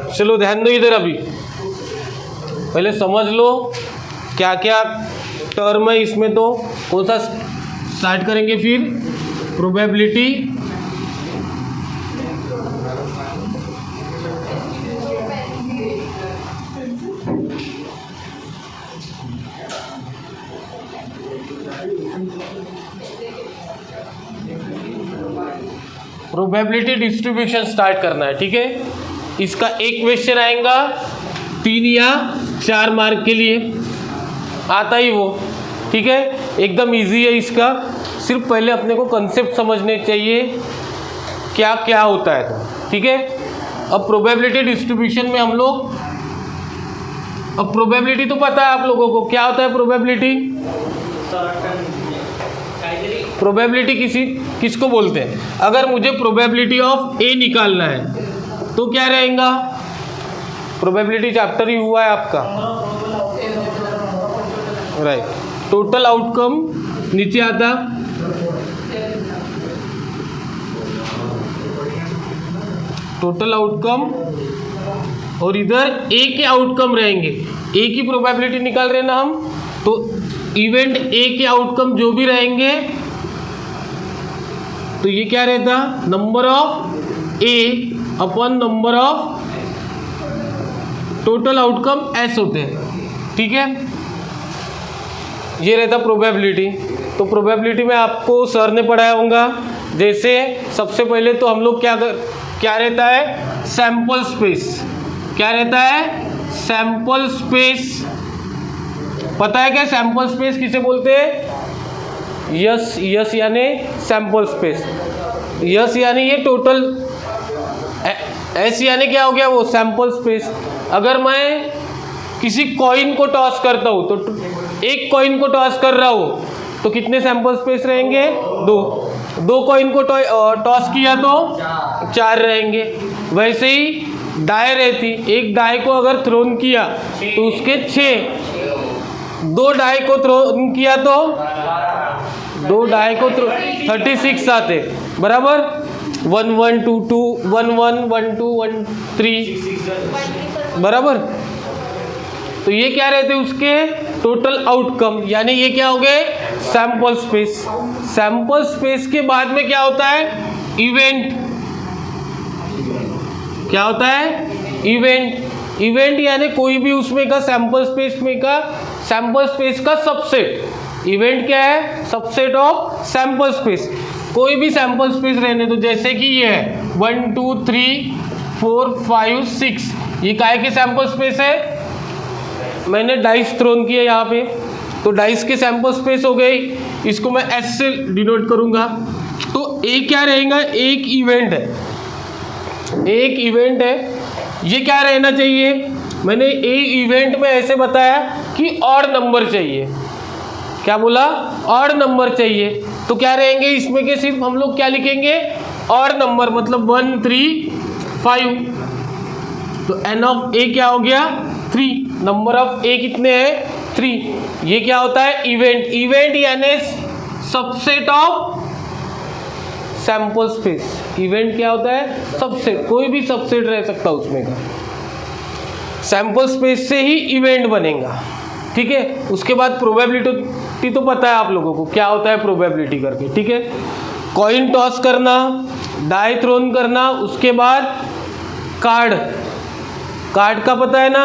चलो ध्यान दो इधर, अभी पहले समझ लो क्या क्या टर्म है इसमें। तो कौन सा स्टार्ट करेंगे फिर? प्रोबेबिलिटी, प्रोबेबिलिटी डिस्ट्रीब्यूशन स्टार्ट करना है, ठीक है। इसका एक क्वेश्चन आएगा 3 या 4 मार्क के लिए, आता ही वो, ठीक है। एकदम इजी है इसका, सिर्फ पहले अपने को कंसेप्ट समझने चाहिए क्या क्या होता है, तो ठीक है। अब प्रोबेबिलिटी डिस्ट्रीब्यूशन में हम लोग, अब प्रोबेबिलिटी तो पता है आप लोगों को क्या होता है। प्रोबेबिलिटी, प्रोबेबिलिटी किसको बोलते हैं? अगर मुझे प्रोबेबिलिटी ऑफ ए निकालना है तो क्या रहेगा? प्रोबेबिलिटी चैप्टर ही हुआ है आपका, राइट। टोटल आउटकम नीचे आता, टोटल आउटकम, और इधर ए के आउटकम रहेंगे। ए की प्रोबेबिलिटी निकाल रहे हैं ना हम, तो इवेंट ए के आउटकम जो भी रहेंगे तो ये क्या रहता? Number of A upon number of total outcome S होते हैं, ठीक है। ये रहता प्रोबेबिलिटी। तो प्रोबेबिलिटी में आपको सर ने पढ़ाया होगा, जैसे सबसे पहले तो हम लोग क्या रहता है? Sample space. क्या रहता है? Sample space. पता है क्या सैंपल स्पेस किसे बोलते हैं? यस यानी सैंपल स्पेस, यस यानी ये टोटल, एस यानी क्या हो गया? वो सैंपल स्पेस। अगर मैं किसी कॉइन को टॉस करता हूँ, तो एक कॉइन को टॉस कर रहा हूँ तो कितने सैंपल स्पेस रहेंगे? 2 कॉइन को टॉस किया तो 4 रहेंगे। वैसे ही डाई रहती, एक डाई को अगर थ्रोन किया तो उसके 6, 2 डाई को थ्रोन किया तो 2 डाई को 36 आते, बराबर। 1 1 2 2 1 1 1 2 1 3, बराबर। तो ये क्या रहते हैं? उसके टोटल आउटकम, यानी ये क्या हो गए? Sample space. सैंपल स्पेस के बाद में क्या होता है? इवेंट। क्या होता है? इवेंट। इवेंट यानी कोई भी उसमें का सैंपल स्पेस का सबसेट। इवेंट क्या है? Subset of sample space. कोई भी सैंपल स्पेस रहने दो, जैसे कि ये है 1 2 3 4 5 6, ये काय के सैंपल स्पेस है? मैंने डाइस थ्रोन किया यहाँ पे, तो डाइस के सैंपल स्पेस हो गई। इसको मैं एस से डिनोट करूँगा। तो ए क्या रहेगा? एक इवेंट है, एक इवेंट है। ये क्या रहना चाहिए? मैंने ए इवेंट में ऐसे बताया कि ऑड नंबर चाहिए। क्या बोला? ऑड नंबर चाहिए। तो क्या रहेंगे इसमें के? सिर्फ हम लोग क्या लिखेंगे? ऑड नंबर, मतलब 1 3 5। तो एन ऑफ ए क्या हो गया? 3। नंबर ऑफ ए कितने हैं? 3। ये क्या होता है? इवेंट। इवेंट यानी subset of sample space. Event क्या होता है? सबसेट। कोई भी सबसेट रह सकता है उसमें का, सैंपल स्पेस से ही इवेंट बनेगा, ठीक है। उसके बाद प्रोबेबिलिटी तो पता है आप लोगों को क्या होता है प्रोबेबिलिटी करके, ठीक है। कॉइन टॉस करना, डाई थ्रोन करना, उसके बाद कार्ड का पता है ना?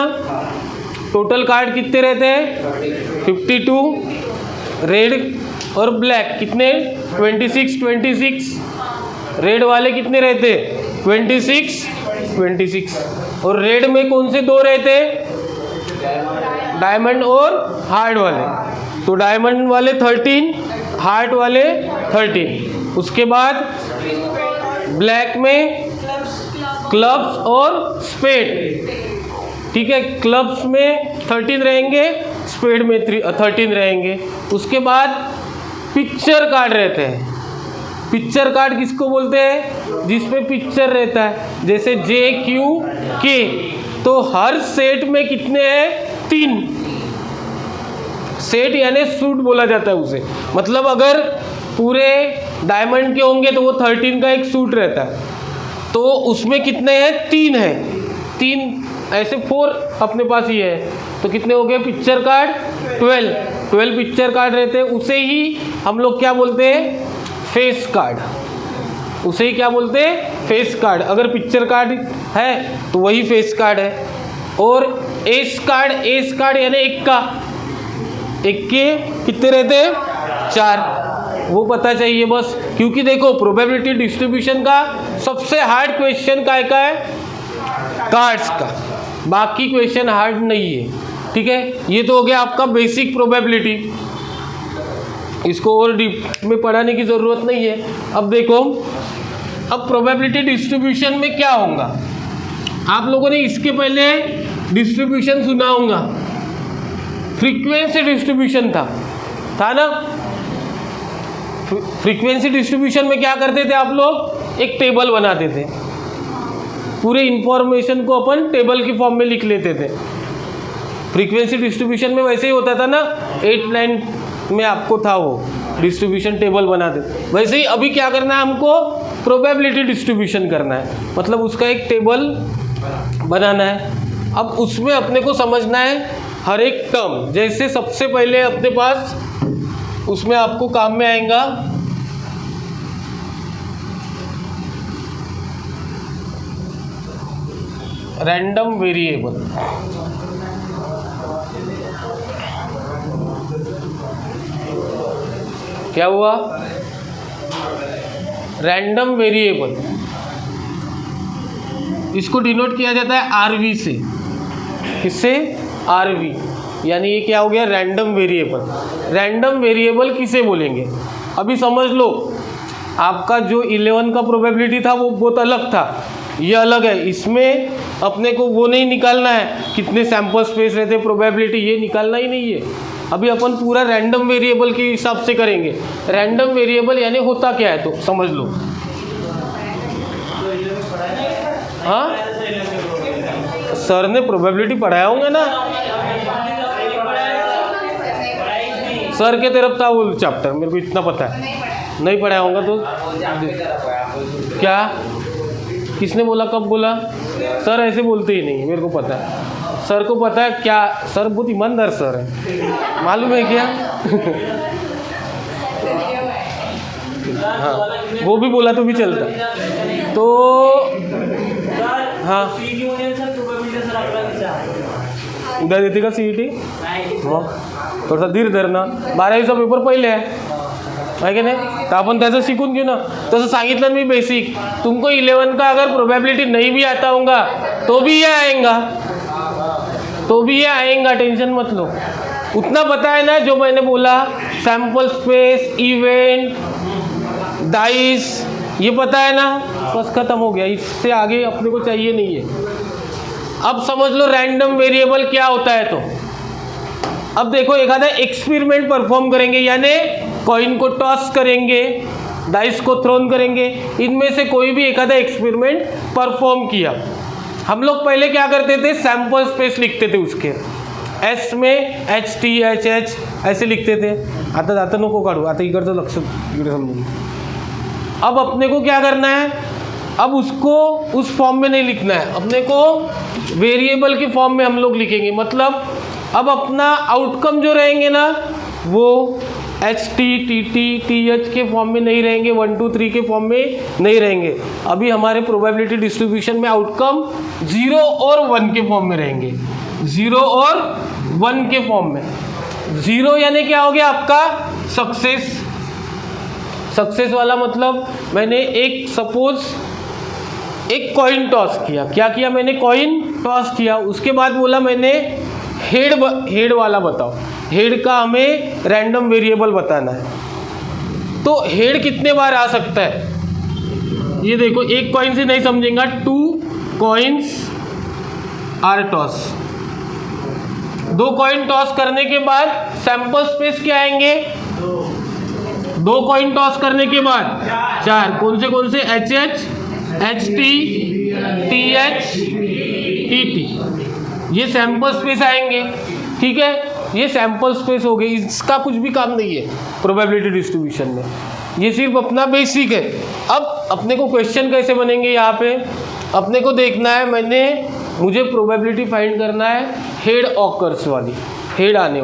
टोटल कार्ड कितने रहते हैं? 52। रेड और ब्लैक कितने? 26। रेड वाले कितने रहते? 26। और रेड में कौन से 2 रहते? डायमंड और हार्ट वाले। तो डायमंड वाले 13, हार्ट वाले 13। उसके बाद ब्लैक में क्लब्स और स्पेड, ठीक है। क्लब्स में 13 रहेंगे, स्पेड में 13 रहेंगे। उसके बाद पिक्चर कार्ड रहते हैं। पिक्चर कार्ड किसको बोलते हैं? जिसमें पिक्चर रहता है, जैसे JQK। तो हर सेट में कितने हैं? 3 सेट, यानी सूट बोला जाता है उसे। मतलब अगर पूरे डायमंड के होंगे तो वो 13 का एक सूट रहता है, तो उसमें कितने हैं, 3 है, 3 ऐसे 4 अपने पास ही है, तो कितने हो गए पिक्चर कार्ड, 12 पिक्चर कार्ड रहते हैं। उसे ही हम लोग क्या बोलते हैं, फेस कार्ड, उसे ही क्या बोलते हैं, फेस कार्ड। अगर पिक्चर कार्ड है तो वही फेस कार्ड है। और एस कार्ड यानी एक के कितने रहते हैं, 4, वो पता चाहिए बस। क्योंकि देखो प्रोबेबिलिटी डिस्ट्रीब्यूशन का सबसे हार्ड क्वेश्चन काय का है, कार्ड्स का, बाकी क्वेश्चन हार्ड नहीं है, ठीक है। ये तो हो गया आपका बेसिक प्रोबेबिलिटी, इसको और डीप में पढ़ाने की ज़रूरत नहीं है। अब देखो, अब प्रोबेबिलिटी डिस्ट्रीब्यूशन में क्या होगा, आप लोगों ने इसके पहले डिस्ट्रीब्यूशन सुना होगा, फ्रीक्वेंसी डिस्ट्रीब्यूशन था ना। फ्रीक्वेंसी डिस्ट्रीब्यूशन में क्या करते थे आप लोग, एक टेबल बनाते थे, पूरे इंफॉर्मेशन को अपन टेबल की फॉर्म में लिख लेते थे। फ्रीक्वेंसी डिस्ट्रीब्यूशन में वैसे ही होता था ना, 8 9 में आपको था वो डिस्ट्रीब्यूशन टेबल बनाते थे। वैसे ही अभी क्या करना है हमको, प्रोबेबिलिटी डिस्ट्रीब्यूशन करना है, मतलब उसका एक टेबल बनाना है। अब उसमें अपने को समझना है हर एक टर्म। जैसे सबसे पहले अपने पास उसमें आपको काम में आएगा रैंडम वेरिएबल। क्या हुआ, रैंडम वेरिएबल, इसको डिनोट किया जाता है आरवी से। किससे, आरवी, यानी ये क्या हो गया, रैंडम वेरिएबल। रैंडम वेरिएबल किसे बोलेंगे, अभी समझ लो। आपका जो 11 का प्रोबेबिलिटी था वो बहुत अलग था, ये अलग है। इसमें अपने को वो नहीं निकालना है कितने सैंपल स्पेस रहते प्रोबेबिलिटी, ये निकालना ही नहीं है। अभी अपन पूरा रैंडम वेरिएबल के हिसाब से करेंगे। रैंडम वेरिएबल यानी होता क्या है तो समझ लो। हाँ, सर ने प्रोबेबिलिटी पढ़ाया होंगे ना, सर के तरफ था वो चैप्टर, मेरे को इतना पता है। नहीं पढ़ाया होगा तो क्या, किसने बोला, कब बोला, सर ऐसे बोलते ही नहीं, मेरे को पता है, सर को पता है क्या, सर बहुत ईमानदार सर है, मालूम है क्या। हाँ, वो भी बोला तो भी चलता। तो हाँ, उद्या देते का CET, मग थोडासा धीर धरणं, 12वीचा पेपर पहिले आहे की नाही, तर अपन त्याचं सीखून घेऊ ना। तसं सांगितलं मी बेसिक, तुमको 11 का अगर प्रोबेबिलिटी नहीं भी आता होगा तो भी ये आएगा, टेंशन मत लो। उतना पता है ना जो मैंने बोला, सैंपल स्पेस, इवेंट, डाइस, ये पता है ना, बस खत्म हो गया, इससे आगे अपने को चाहिए नहीं है। अब समझ लो रैंडम वेरिएबल क्या होता है। तो अब देखो, एखादा एक्सपेरिमेंट परफॉर्म करेंगे, यानी कॉइन को टॉस करेंगे, डाइस को थ्रोन करेंगे, इनमें से कोई भी एखादा एक्सपेरिमेंट परफॉर्म किया। हम लोग पहले क्या करते थे, सैंपल स्पेस लिखते थे, उसके एस में HTHH ऐसे लिखते थे। आता नको काढू, आता इकडचं लक्ष इकडे समजून। अब अपने को क्या करना है, अब उसको उस फॉर्म में नहीं लिखना है, अपने को वेरिएबल के फॉर्म में हम लोग लिखेंगे। मतलब अब अपना आउटकम जो रहेंगे ना, वो HT TT TH के फॉर्म में नहीं रहेंगे, 1 2 3 के फॉर्म में नहीं रहेंगे। अभी हमारे प्रोबेबिलिटी डिस्ट्रीब्यूशन में आउटकम 0 और 1 के फॉर्म में रहेंगे, 0 और 1 के फॉर्म में। 0 यानी क्या हो गया आपका, सक्सेस वाला, मतलब मैंने एक सपोज एक कॉइन टॉस किया, क्या किया मैंने, कॉइन टॉस किया, उसके बाद बोला मैंने हेड वाला बताओ, हेड का हमें रैंडम वेरिएबल बताना है। तो हेड कितने बार आ सकता है, ये देखो, एक कॉइन से नहीं समझेगा, 2 coins are toss, 2 coin toss करने के बाद सैंपल स्पेस क्या आएंगे, 2 कॉइन टॉस करने के बाद 4, कौन से HH HT TH TT, ये सैंपल स्पेस आएंगे, ठीक है। ये सैंपल स्पेस हो गई, इसका कुछ भी काम नहीं है प्रोबेबिलिटी डिस्ट्रीब्यूशन में। ये सिर्फ अपना बेसिक है। अब अपने को क्वेश्चन कैसे बनेंगे, यहाँ पे अपने को देखना है, मुझे प्रोबेबिलिटी फाइंड करना है हेड ऑकर्स वाली, हेड आने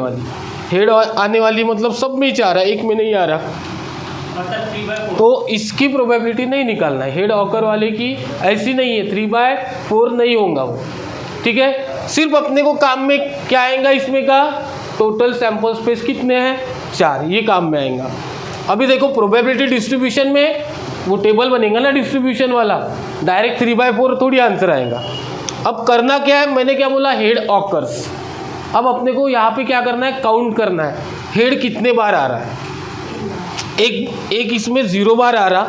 वाली मतलब सब में ही आ रहा है, एक में नहीं आ रहा, तो इसकी प्रोबेबिलिटी नहीं निकालना है। हेड ऑकर वाले की ऐसी नहीं है, 3/4 नहीं होगा वो, ठीक है। सिर्फ अपने को काम में क्या आएगा इसमें का, टोटल सैंपल स्पेस कितने हैं, 4, ये काम में आएगा। अभी देखो प्रोबेबिलिटी डिस्ट्रीब्यूशन में वो टेबल बनेगा ना डिस्ट्रीब्यूशन वाला, डायरेक्ट 3/4 थोड़ी आंसर आएगा। अब करना क्या है, मैंने क्या बोला, हेड ऑकर्स। अब अपने को यहाँ पे क्या करना है, काउंट करना है हेड कितने बार आ रहा है। एक इसमें 0 बार आ रहा,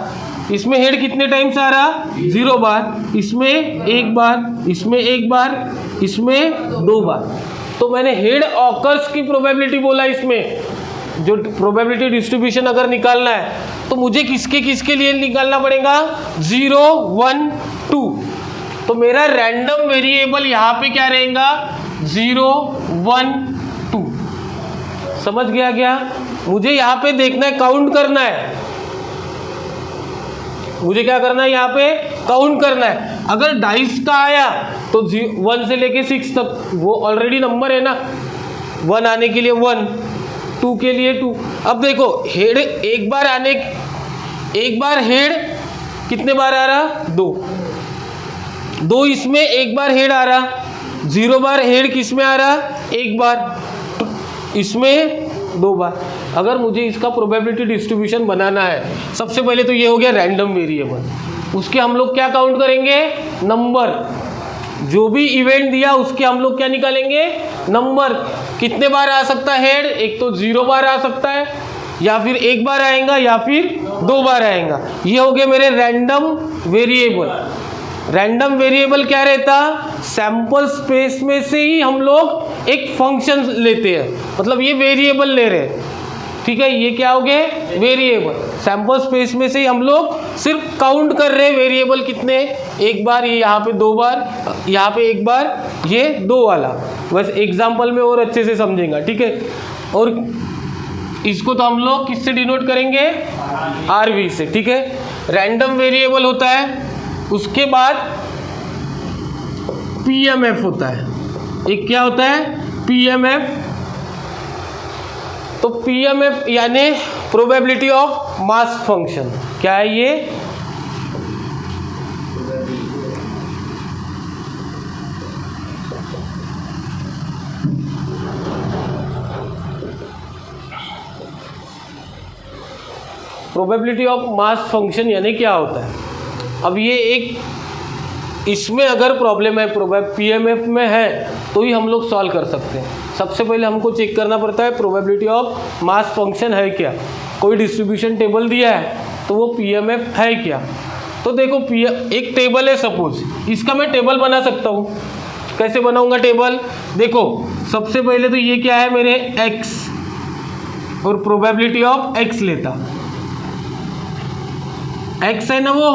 इसमें हेड कितने टाइम्स आ रहा, 0 बार, इसमें 1 बार, इसमें 1 बार, इसमें 2 बार। तो मैंने हेड ऑकर्स की प्रोबेबिलिटी बोला, इसमें जो प्रोबेबिलिटी डिस्ट्रीब्यूशन अगर निकालना है तो मुझे किसके लिए निकालना पड़ेगा, 0, 1, 2। तो मेरा रैंडम वेरिएबल यहाँ पे क्या रहेगा, 0, 1, 2। समझ गया क्या? मुझे यहाँ पे देखना है, काउंट करना है, मुझे क्या करना है, यहाँ पे काउंट करना है। अगर डाइस का आया तो 1 से लेके 6 तक वो ऑलरेडी नंबर है ना, 1 आने के लिए 1, 2 के लिए 2। अब देखो हेड एक बार हेड कितने बार आ रहा, 2, इसमें एक बार हेड आ रहा, 0 बार हेड किस में आ रहा, 1 बार, इसमें 2 बार। अगर मुझे इसका प्रोबेबिलिटी डिस्ट्रीब्यूशन बनाना है, सबसे पहले तो ये हो गया रैंडम वेरिएबल, उसके हम लोग क्या काउंट करेंगे, नंबर। जो भी इवेंट दिया उसके हम लोग क्या निकालेंगे, नंबर। कितने बार आ सकता है हेड, एक तो 0 बार आ सकता है, या फिर 1 बार आएगा, या फिर 2 बार आएगा। ये हो गए मेरे रैंडम वेरिएबल। रैंडम वेरिएबल क्या रहता, सैंपल स्पेस में से ही हम लोग एक फंक्शन लेते हैं, मतलब ये वेरिएबल ले रहे हैं, ठीक है। ये क्या हो गए, वेरिएबल। सैंपल स्पेस में से ही हम लोग सिर्फ काउंट कर रहे हैं वेरिएबल कितने, 1 बार, ये यहाँ पे 2 बार, यहाँ पे 1 बार, ये 2 वाला। बस एग्जाम्पल में और अच्छे से समझेंगे, ठीक है। और इसको तो हम लोग किससे डिनोट करेंगे, आरवी से, ठीक है। रैंडम वेरिएबल होता है, उसके बाद पीएमएफ होता है। एक क्या होता है, पीएमएफ। तो पीएमएफ यानी प्रोबेबिलिटी ऑफ मास फंक्शन। क्या है ये, प्रोबेबिलिटी ऑफ मास फंक्शन यानी क्या होता है। अब ये एक, इसमें अगर प्रॉब्लम है पीएमएफ में है तो ही हम लोग सॉल्व कर सकते हैं। सबसे पहले हमको चेक करना पड़ता है प्रोबेबिलिटी ऑफ मास फंक्शन है क्या। कोई डिस्ट्रीब्यूशन टेबल दिया है तो वो पीएमएफ है क्या। तो देखो एक टेबल है सपोज, इसका मैं टेबल बना सकता हूँ। कैसे बनाऊंगा टेबल, देखो सबसे पहले तो ये क्या है मेरे x, और प्रोबेबिलिटी ऑफ x लेता, x है ना वो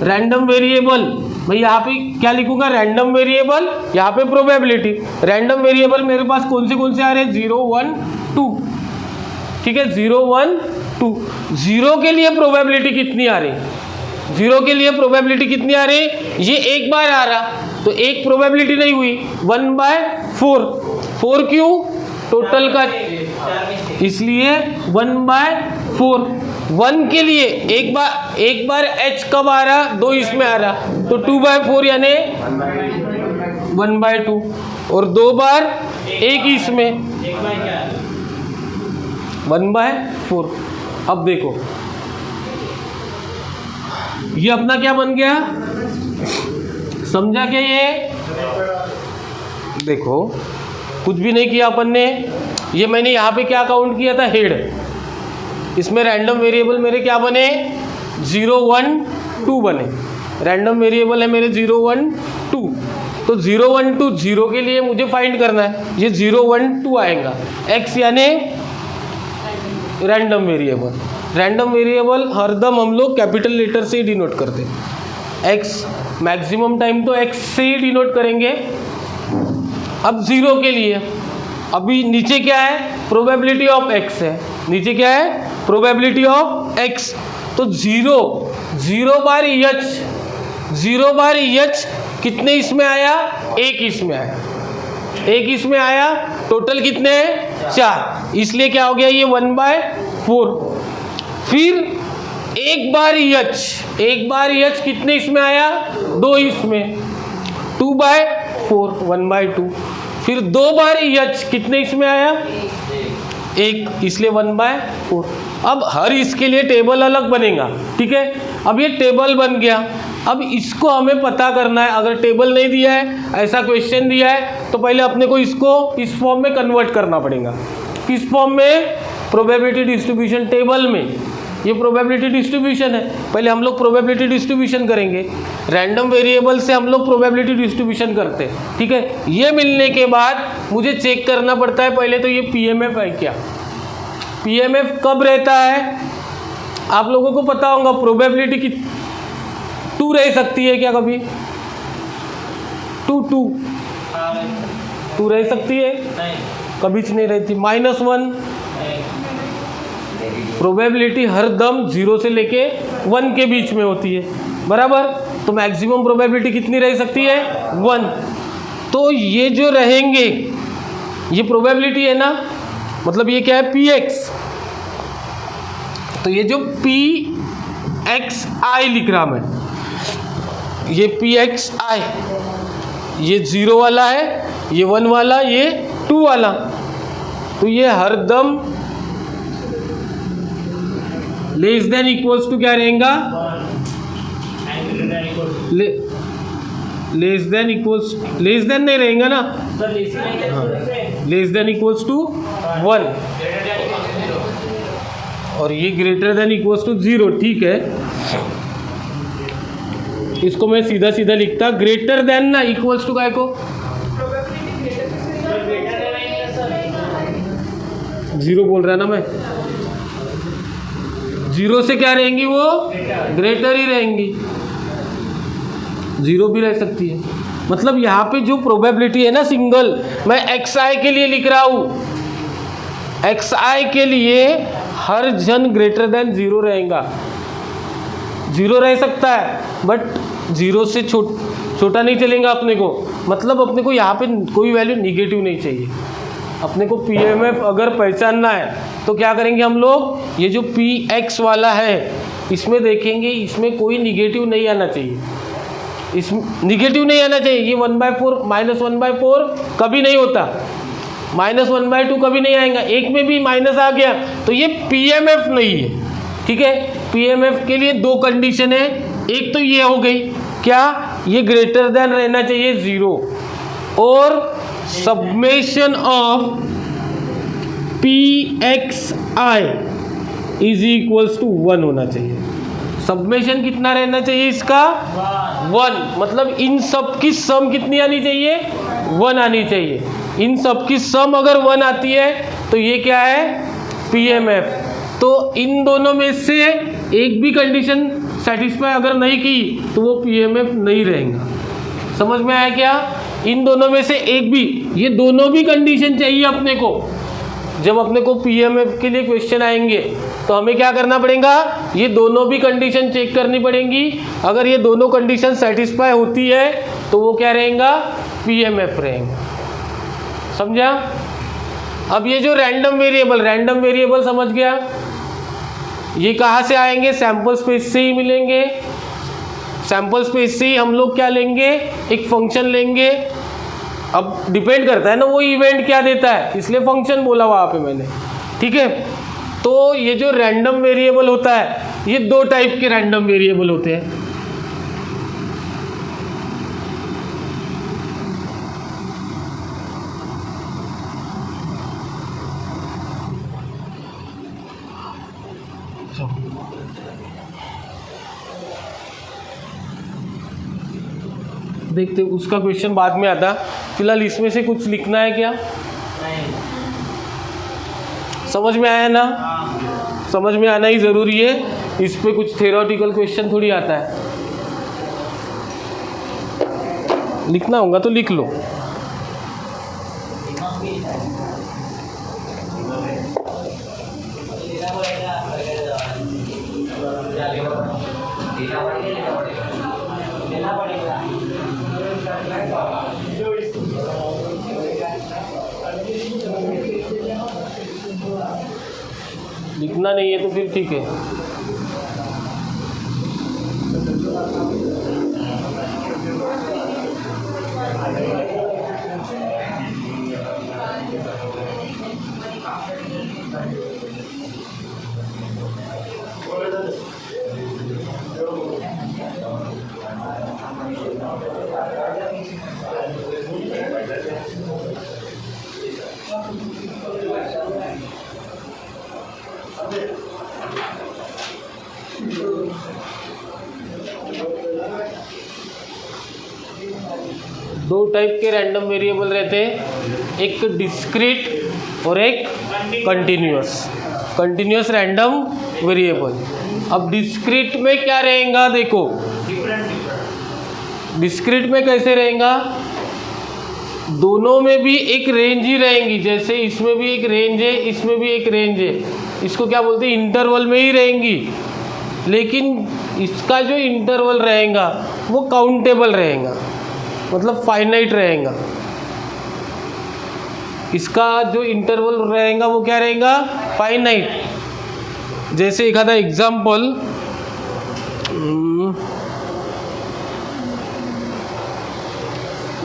रैंडम वेरिएबल। मैं यहाँ पे क्या लिखूंगा, रैंडम वेरिएबल, यहाँ पे प्रोबेबिलिटी। रैंडम वेरिएबल मेरे पास कौन से आ रहे हैं, 0, 1, 2, ठीक है। 0, 1, 2, 0 के लिए प्रोबेबिलिटी कितनी आ रही, 0 के लिए प्रोबेबिलिटी कितनी आ रही, ये 1 बार आ रहा, तो एक प्रोबेबिलिटी नहीं हुई, 1/4। 4 क्यों, टोटल का, इसलिए 1/4। 1 के लिए एक बार h कब आ रहा, 2 इसमें आ रहा, तो 2/4 यानी 1/2, और 2 बार 1 इसमें 1/4। अब देखो ये अपना क्या बन गया, समझा क्या ये। देखो कुछ भी नहीं किया अपन ने, ये मैंने यहाँ पे क्या काउंट किया था, हेड। इसमें रैंडम वेरिएबल मेरे क्या बने, 0, 1, 2 बने। रैंडम वेरिएबल है मेरे 0, 1, 2। तो 0, 1, 2, 0 के लिए मुझे फाइंड करना है, ये 0, 1, 2 आएगा। x यानी रैंडम वेरिएबल। रैंडम वेरिएबल हरदम हम लोग कैपिटल लेटर से ही डिनोट करते हैं। x मैक्सिमम टाइम तो x से ही डिनोट करेंगे। अब 0 के लिए अभी नीचे क्या है, प्रोबेबिलिटी ऑफ x है, नीचे क्या है, प्रोबेबिलिटी ऑफ x, तो 0 बार एच, 0 बार एच कितने इसमें आया, एक इसमें आया, एक इसमें आया, टोटल कितने हैं 4, इसलिए क्या हो गया ये 1/4। फिर एक बार एच कितने इसमें आया, 2 इसमें, 2/4, 1/2। फिर 2 बार एच कितने इसमें आया, 1, इसलिए 1/4। अब हर इसके लिए टेबल अलग बनेगा, ठीक है। अब ये टेबल बन गया, अब इसको हमें पता करना है। अगर टेबल नहीं दिया है, ऐसा क्वेश्चन दिया है, तो पहले अपने को इसको इस फॉर्म में कन्वर्ट करना पड़ेगा। किस फॉर्म में, प्रोबेबिलिटी डिस्ट्रीब्यूशन टेबल में। ये प्रोबेबिलिटी डिस्ट्रीब्यूशन है, पहले हम लोग प्रोबेबिलिटी डिस्ट्रीब्यूशन करेंगे। रैंडम वेरिएबल से हम लोग प्रोबेबिलिटी डिस्ट्रीब्यूशन करते हैं, ठीक है। ये मिलने के बाद मुझे चेक करना पड़ता है पहले तो ये पीएमएफ है क्या। पीएमएफ कब रहता है, आप लोगों को पता होगा, प्रोबेबिलिटी की 2 रह सकती है क्या कभी, 2 रह सकती है, कभी नहीं रहती। -1, प्रोबेबिलिटी हर दम 0 से लेके 1 के बीच में होती है, बराबर। तो मैक्सिमम प्रोबेबिलिटी कितनी रह सकती है, 1। तो ये जो रहेंगे, ये प्रोबेबिलिटी है ना, मतलब ये क्या है, px। तो ये जो pxi लिख रहा मैं, ये pxi, ये 0 वाला है, ये 1 वाला, ये 2 वाला। तो ये हरदम लेस देन इक्वल्स टू क्या रहेगा, less than equals, less than नहीं रहेगा ना, लेस देन इक्वल्स टू 1, और ये ग्रेटर देन इक्वल्स टू 0, ठीक है। इसको मैं सीधा सीधा लिखता, ग्रेटर देन ना, इक्वल्स टू काय को, 0 बोल रहा है ना मैं, 0 से क्या रहेंगी, वो ग्रेटर ही रहेंगी, 0 भी रह सकती है। मतलब यहाँ पे जो प्रोबेबिलिटी है ना सिंगल, मैं xi के लिए लिख रहा हूँ, xi के लिए हर जन ग्रेटर देन 0 रहेगा। 0 रह सकता है, बट 0 से छोटा नहीं चलेगा अपने को। मतलब अपने को यहाँ पे कोई वैल्यू निगेटिव नहीं चाहिए। अपने को पीएमएफ अगर पहचानना है तो क्या करेंगे हम लोग, ये जो px वाला है इसमें देखेंगे, इसमें कोई निगेटिव नहीं आना चाहिए, इसमें निगेटिव नहीं आना चाहिए। ये 1/4 -1/4 कभी नहीं होता, -1/2 कभी नहीं आएगा, एक में भी माइनस आ गया तो ये पीएमएफ नहीं है, ठीक है। पीएमएफ के लिए 2 कंडीशन है, एक तो ये हो गई क्या, ये ग्रेटर देन रहना चाहिए 0, और summation of pxi is equals to 1 होना चाहिए। सब्मेशन कितना रहना चाहिए इसका, 1, मतलब इन सब की सम कितनी आनी चाहिए, 1 आनी चाहिए। इन सब की सम अगर 1 आती है तो ये क्या है, पीएमएफ। तो इन दोनों में से एक भी कंडीशन सेटिस्फाई अगर नहीं की तो वो पीएमएफ नहीं रहेगा। समझ में आया क्या, इन दोनों में से एक भी, ये दोनों भी कंडीशन चाहिए अपने को। जब अपने को पीएमएफ के लिए क्वेश्चन आएंगे तो हमें क्या करना पड़ेगा, ये दोनों भी कंडीशन चेक करनी पड़ेंगी। अगर ये दोनों कंडीशन सेटिस्फाई होती है तो वो क्या रहेगा, पीएमएफ रहेगा। समझा। अब ये जो रैंडम वेरिएबल समझ गया, ये कहाँ से आएंगे, सैम्पल स्पेस से ही मिलेंगे। सैम्पल स्पेस से ही हम लोग क्या लेंगे, एक फंक्शन लेंगे। अब डिपेंड करता है ना वो इवेंट क्या देता है, इसलिए फंक्शन बोला वहाँ पे मैंने, ठीक है। तो ये जो रैंडम वेरिएबल होता है, ये 2 टाइप के रैंडम वेरिएबल होते हैं। देखते उसका क्वेश्चन बाद में आता, फिलहाल इसमें से कुछ लिखना है क्या, नहीं। समझ में आया ना, समझ में आना ही ज़रूरी है। इस पे कुछ थ्योरेटिकल क्वेश्चन थोड़ी आता है, लिखना होगा तो लिख लो। लिखना नहीं है तो फिर ठीक है। दो टाइप के रैंडम वेरिएबल रहते हैं, एक डिस्क्रीट और एक कंटिन्यूस रैंडम वेरिएबल। अब डिस्क्रीट में क्या रहेगा, देखो डिस्क्रीट में कैसे रहेगा, दोनों में भी एक रेंज ही रहेंगी। जैसे इसमें भी एक रेंज है, इसमें भी एक रेंज है, इसको क्या बोलते हैं, इंटरवल में ही रहेंगी। लेकिन इसका जो इंटरवल रहेगा वो काउंटेबल रहेगा, मतलब फाइनाइट रहेगा। इसका जो इंटरवल रहेगा वो क्या रहेगा, फाइनाइट। जैसे एक आधा example,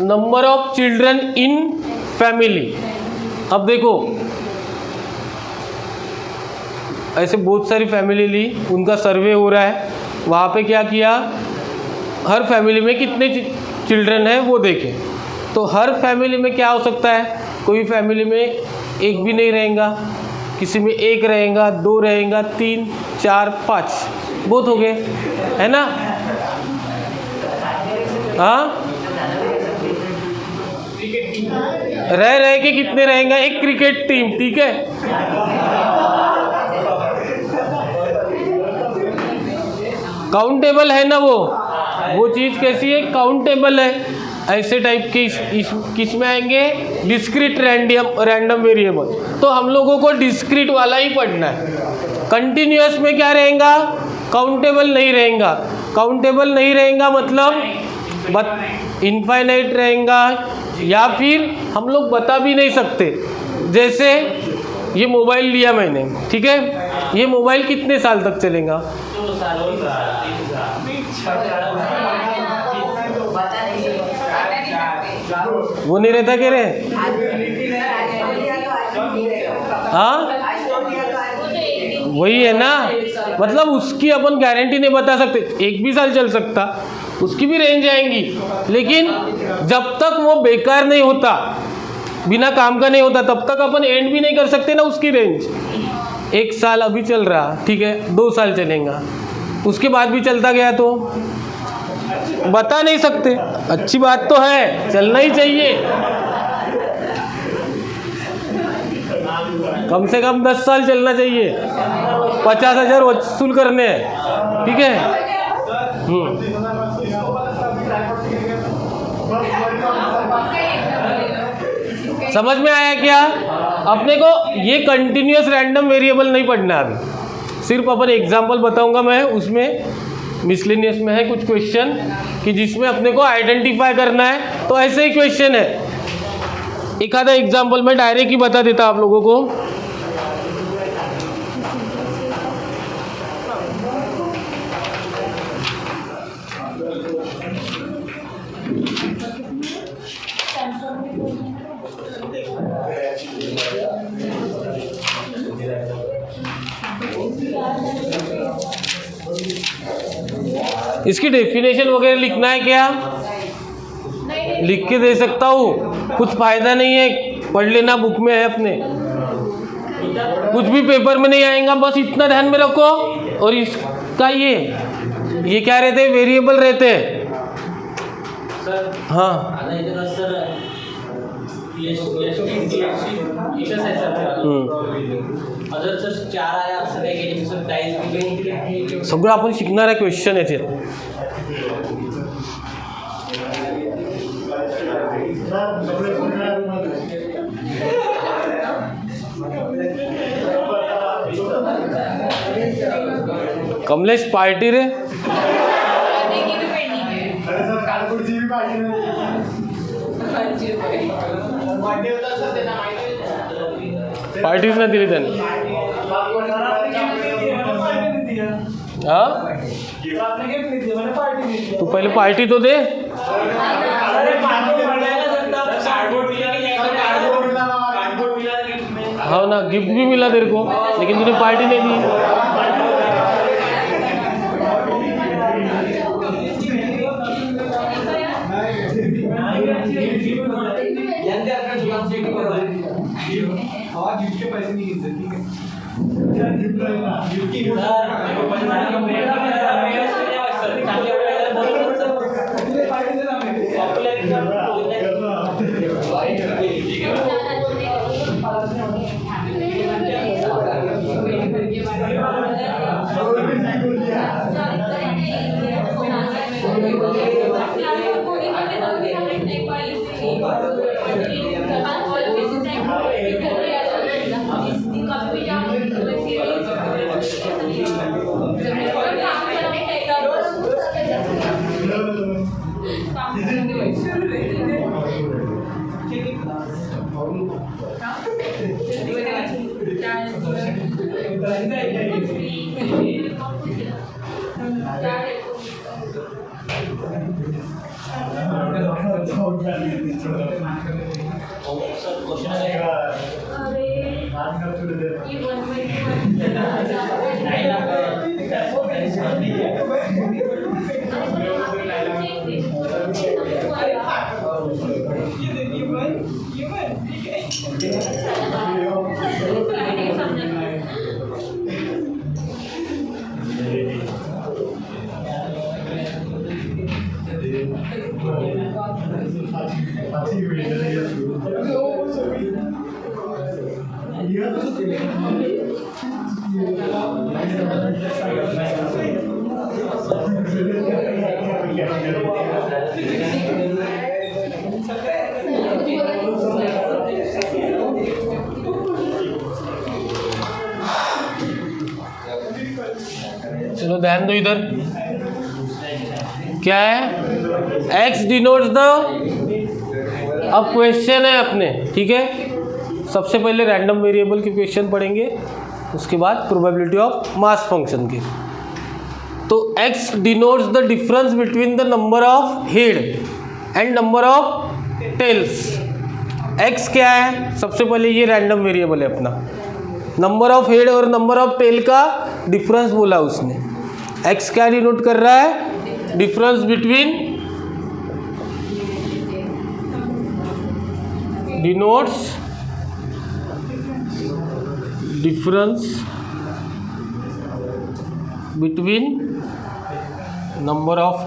number of children in family. अब देखो ऐसे बहुत सारी फैमिली ली, उनका सर्वे हो रहा है, वहाँ पे क्या किया, हर फैमिली में कितने चिल्ड्रन है वो देखें। तो हर फैमिली में क्या हो सकता है, कोई फैमिली में एक भी नहीं रहेगा, किसी में एक रहेगा, दो रहेगा, 3 4 5, बहुत हो गए, है ना। हाँ, रह के कितने रहेंगे, एक क्रिकेट टीम, ठीक है। काउंटेबल है ना वो चीज़ कैसी है, काउंटेबल है। ऐसे टाइप के किस में आएंगे, डिस्क्रीट रैंडम वेरिएबल। तो हम लोगों को डिस्क्रीट वाला ही पढ़ना है। कंटिन्यूअस में क्या रहेगा, काउंटेबल नहीं रहेगा। काउंटेबल नहीं रहेगा मतलब इनफाइनाइट रहेगा, या फिर हम लोग बता भी नहीं सकते। जैसे ये मोबाइल लिया मैंने, ठीक है, ये मोबाइल कितने साल तक चलेगा, वो नहीं रहता कह रहे। हाँ वही है ना, मतलब उसकी अपन गारंटी नहीं बता सकते, 1 भी साल चल सकता, उसकी भी रेंज आएंगी। लेकिन जब तक वो बेकार नहीं होता, बिना काम का नहीं होता, तब तक अपन एंड भी नहीं कर सकते ना उसकी रेंज। 1 साल अभी चल रहा, ठीक है, 2 साल चलेगा, उसके बाद भी चलता गया तो बता नहीं सकते। अच्छी बात तो है, चलना ही चाहिए, कम से कम 10 साल चलना चाहिए, 50,000 वसूल करने हैं, ठीक है। समझ में आया क्या? अपने को ये कंटिन्यूअस रैंडम वेरिएबल नहीं पढ़ना अभी, सिर्फ अपन एग्जांपल बताऊंगा मैं, उसमें मिसलेनियस में है कुछ क्वेश्चन कि जिसमें अपने को आइडेंटिफाई करना है। तो ऐसे ही क्वेश्चन है, एक आधा एग्जांपल मैं डायरेक्ट ही बता देता आप लोगों को। इसकी डेफिनेशन वगैरह लिखना है क्या? लिख के दे सकता हूँ, कुछ फायदा नहीं है, पढ़ लेना, बुक में है अपने, कुछ भी पेपर में नहीं आएगा, बस इतना ध्यान में रखो। और इसका ये क्या रहते हैं, वेरिएबल रहते हैं। हाँ सगळं आपण शिकणार आहे क्वेश्चन याचे। कमलेश पार्टी रे। पार्टीच नाही दिली त्यांनी. हाँ तू पहले पार्टी तो दे. हाँ ना, गिफ्ट भी मिला तेरे को, लेकिन तूने पार्टी नहीं दी. गिफ्ट के पैसे नहीं गिनते, ठीक है? चलो ध्यान दो इधर. क्या है? x denotes the. अब क्वेश्चन है अपने, ठीक है. सबसे पहले रैंडम वेरिएबल के क्वेश्चन पढ़ेंगे, उसके बाद प्रोबेबिलिटी ऑफ मास फंक्शन के. तो x denotes the difference between the number of head and number of tails. x क्या है? सबसे पहले ये रैंडम वेरिएबल है अपना. नंबर ऑफ हेड और नंबर ऑफ टेल का डिफरेंस बोला उसने. x क्या डिनोट कर रहा है? Difference between, denotes difference between number of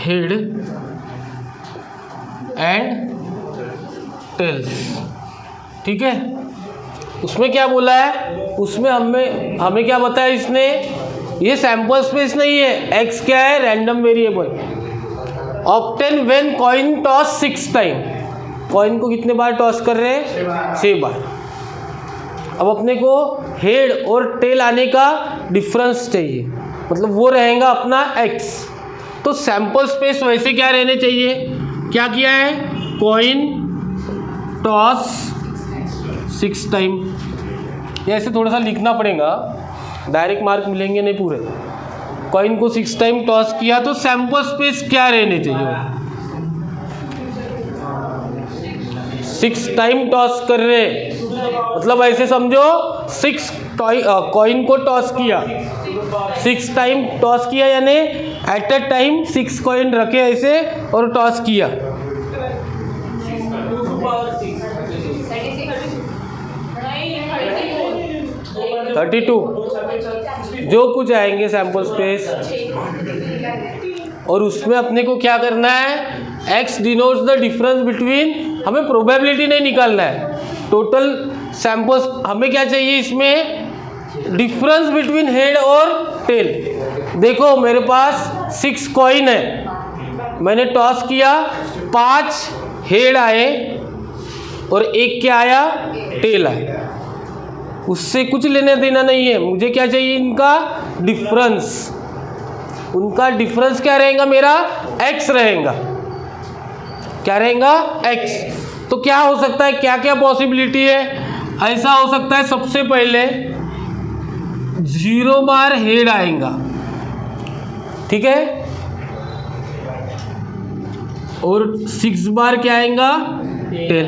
head and tails. ठीक है. उसमें क्या बोला है? उसमें हमें क्या बताया इसने? ये सैंपल स्पेस नहीं है. x क्या है? Random variable. Obtain when coin toss 6 time. Coin को कितने बार टॉस कर रहे हैं? 6 बार. अब अपने को हेड और टेल आने का डिफरेंस चाहिए, मतलब वो रहेगा अपना x. तो सैंपल स्पेस वैसे क्या रहने चाहिए? क्या किया है? Coin toss 6 time. ये ऐसे थोड़ा सा लिखना पड़ेगा, डायरेक्ट मार्क मिलेंगे नहीं पूरे. कॉइन को 6 टाइम टॉस किया तो सैंपल स्पेस क्या रहने चाहिए? 6 टाइम टॉस कर रहे, मतलब ऐसे समझो 6 कॉइन को टॉस किया, 6 टाइम टॉस किया, यानी एट अ टाइम 6 कॉइन रखे ऐसे और टॉस किया. 32 जो कुछ आएंगे सैंपल स्पेस. और उसमें अपने को क्या करना है? x denotes the difference between. हमें प्रोबेबिलिटी नहीं निकालना है, टोटल सैंपल्स. हमें क्या चाहिए इसमें? डिफरेंस बिटवीन हेड और टेल. देखो मेरे पास 6 कॉइन है, मैंने टॉस किया, 5 हेड आए और 1 क्या आया? टेल आया. उससे कुछ लेना देना नहीं है, मुझे क्या चाहिए? इनका डिफरेंस. उनका डिफरेंस क्या रहेगा मेरा, x रहेगा। क्या रहेगा, x। तो क्या हो सकता है, क्या क्या पॉसिबिलिटी है? ऐसा हो सकता है सबसे पहले 0 बार हेड आएगा, ठीक है, और 6 बार क्या आएगा, टेल।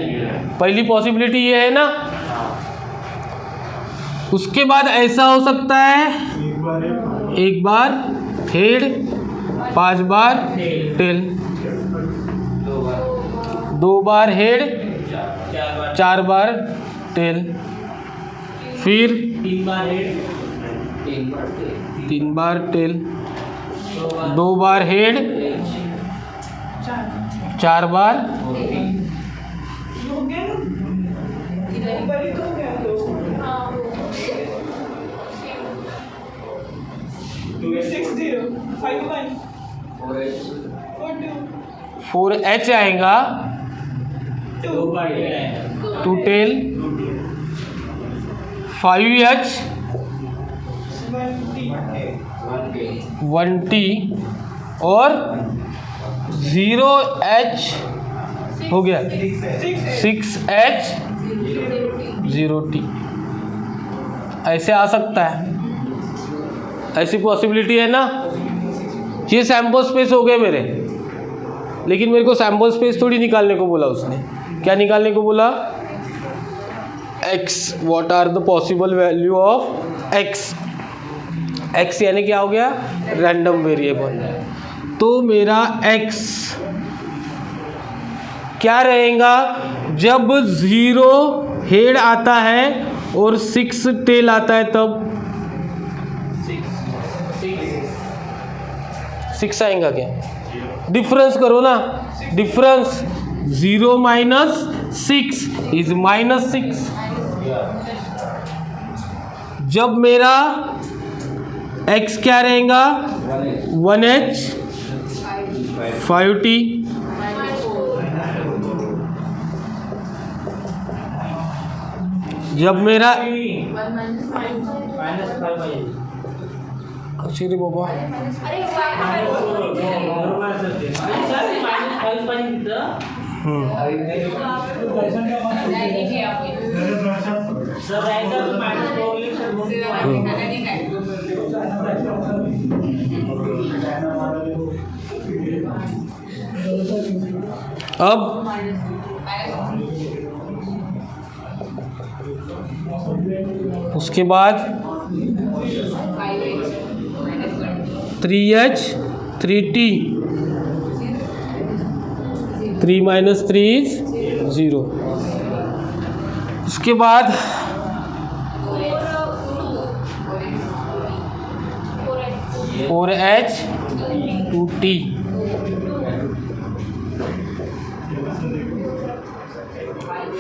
पहली पॉसिबिलिटी ये है ना। उसके बाद ऐसा हो सकता है 1 बार हेड, 5 बार टेल, 2 बार हेड, 4 बार टेल, फिर 3 बार टेल, 2 बार हेड, 4 बार, फोर एच आएगा, 2 टेल, 5H, 1T और 0H हो गया, 6H 0T। ऐसे आ सकता है, ऐसी पॉसिबिलिटी है ना। ये सैम्पल स्पेस हो गए मेरे, लेकिन मेरे को सैम्पल स्पेस थोड़ी निकालने को बोला उसने। क्या निकालने को बोला, x, what are the possible value of x। x यानी क्या हो गया, रैंडम वेरिएबल। तो मेरा x क्या रहेगा, जब 0 हेड आता है और 6 टेल आता है तब 6 आएगा क्या। डिफरेंस करो ना, डिफरेंस 0 माइनस 6 इज -6। जब मेरा x क्या रहेगा, 1H 5T, जब मेरा रे बाबा अब उसके बाद 3H 3T, 3 minus 3 is 0। उसके बाद 4H 2T,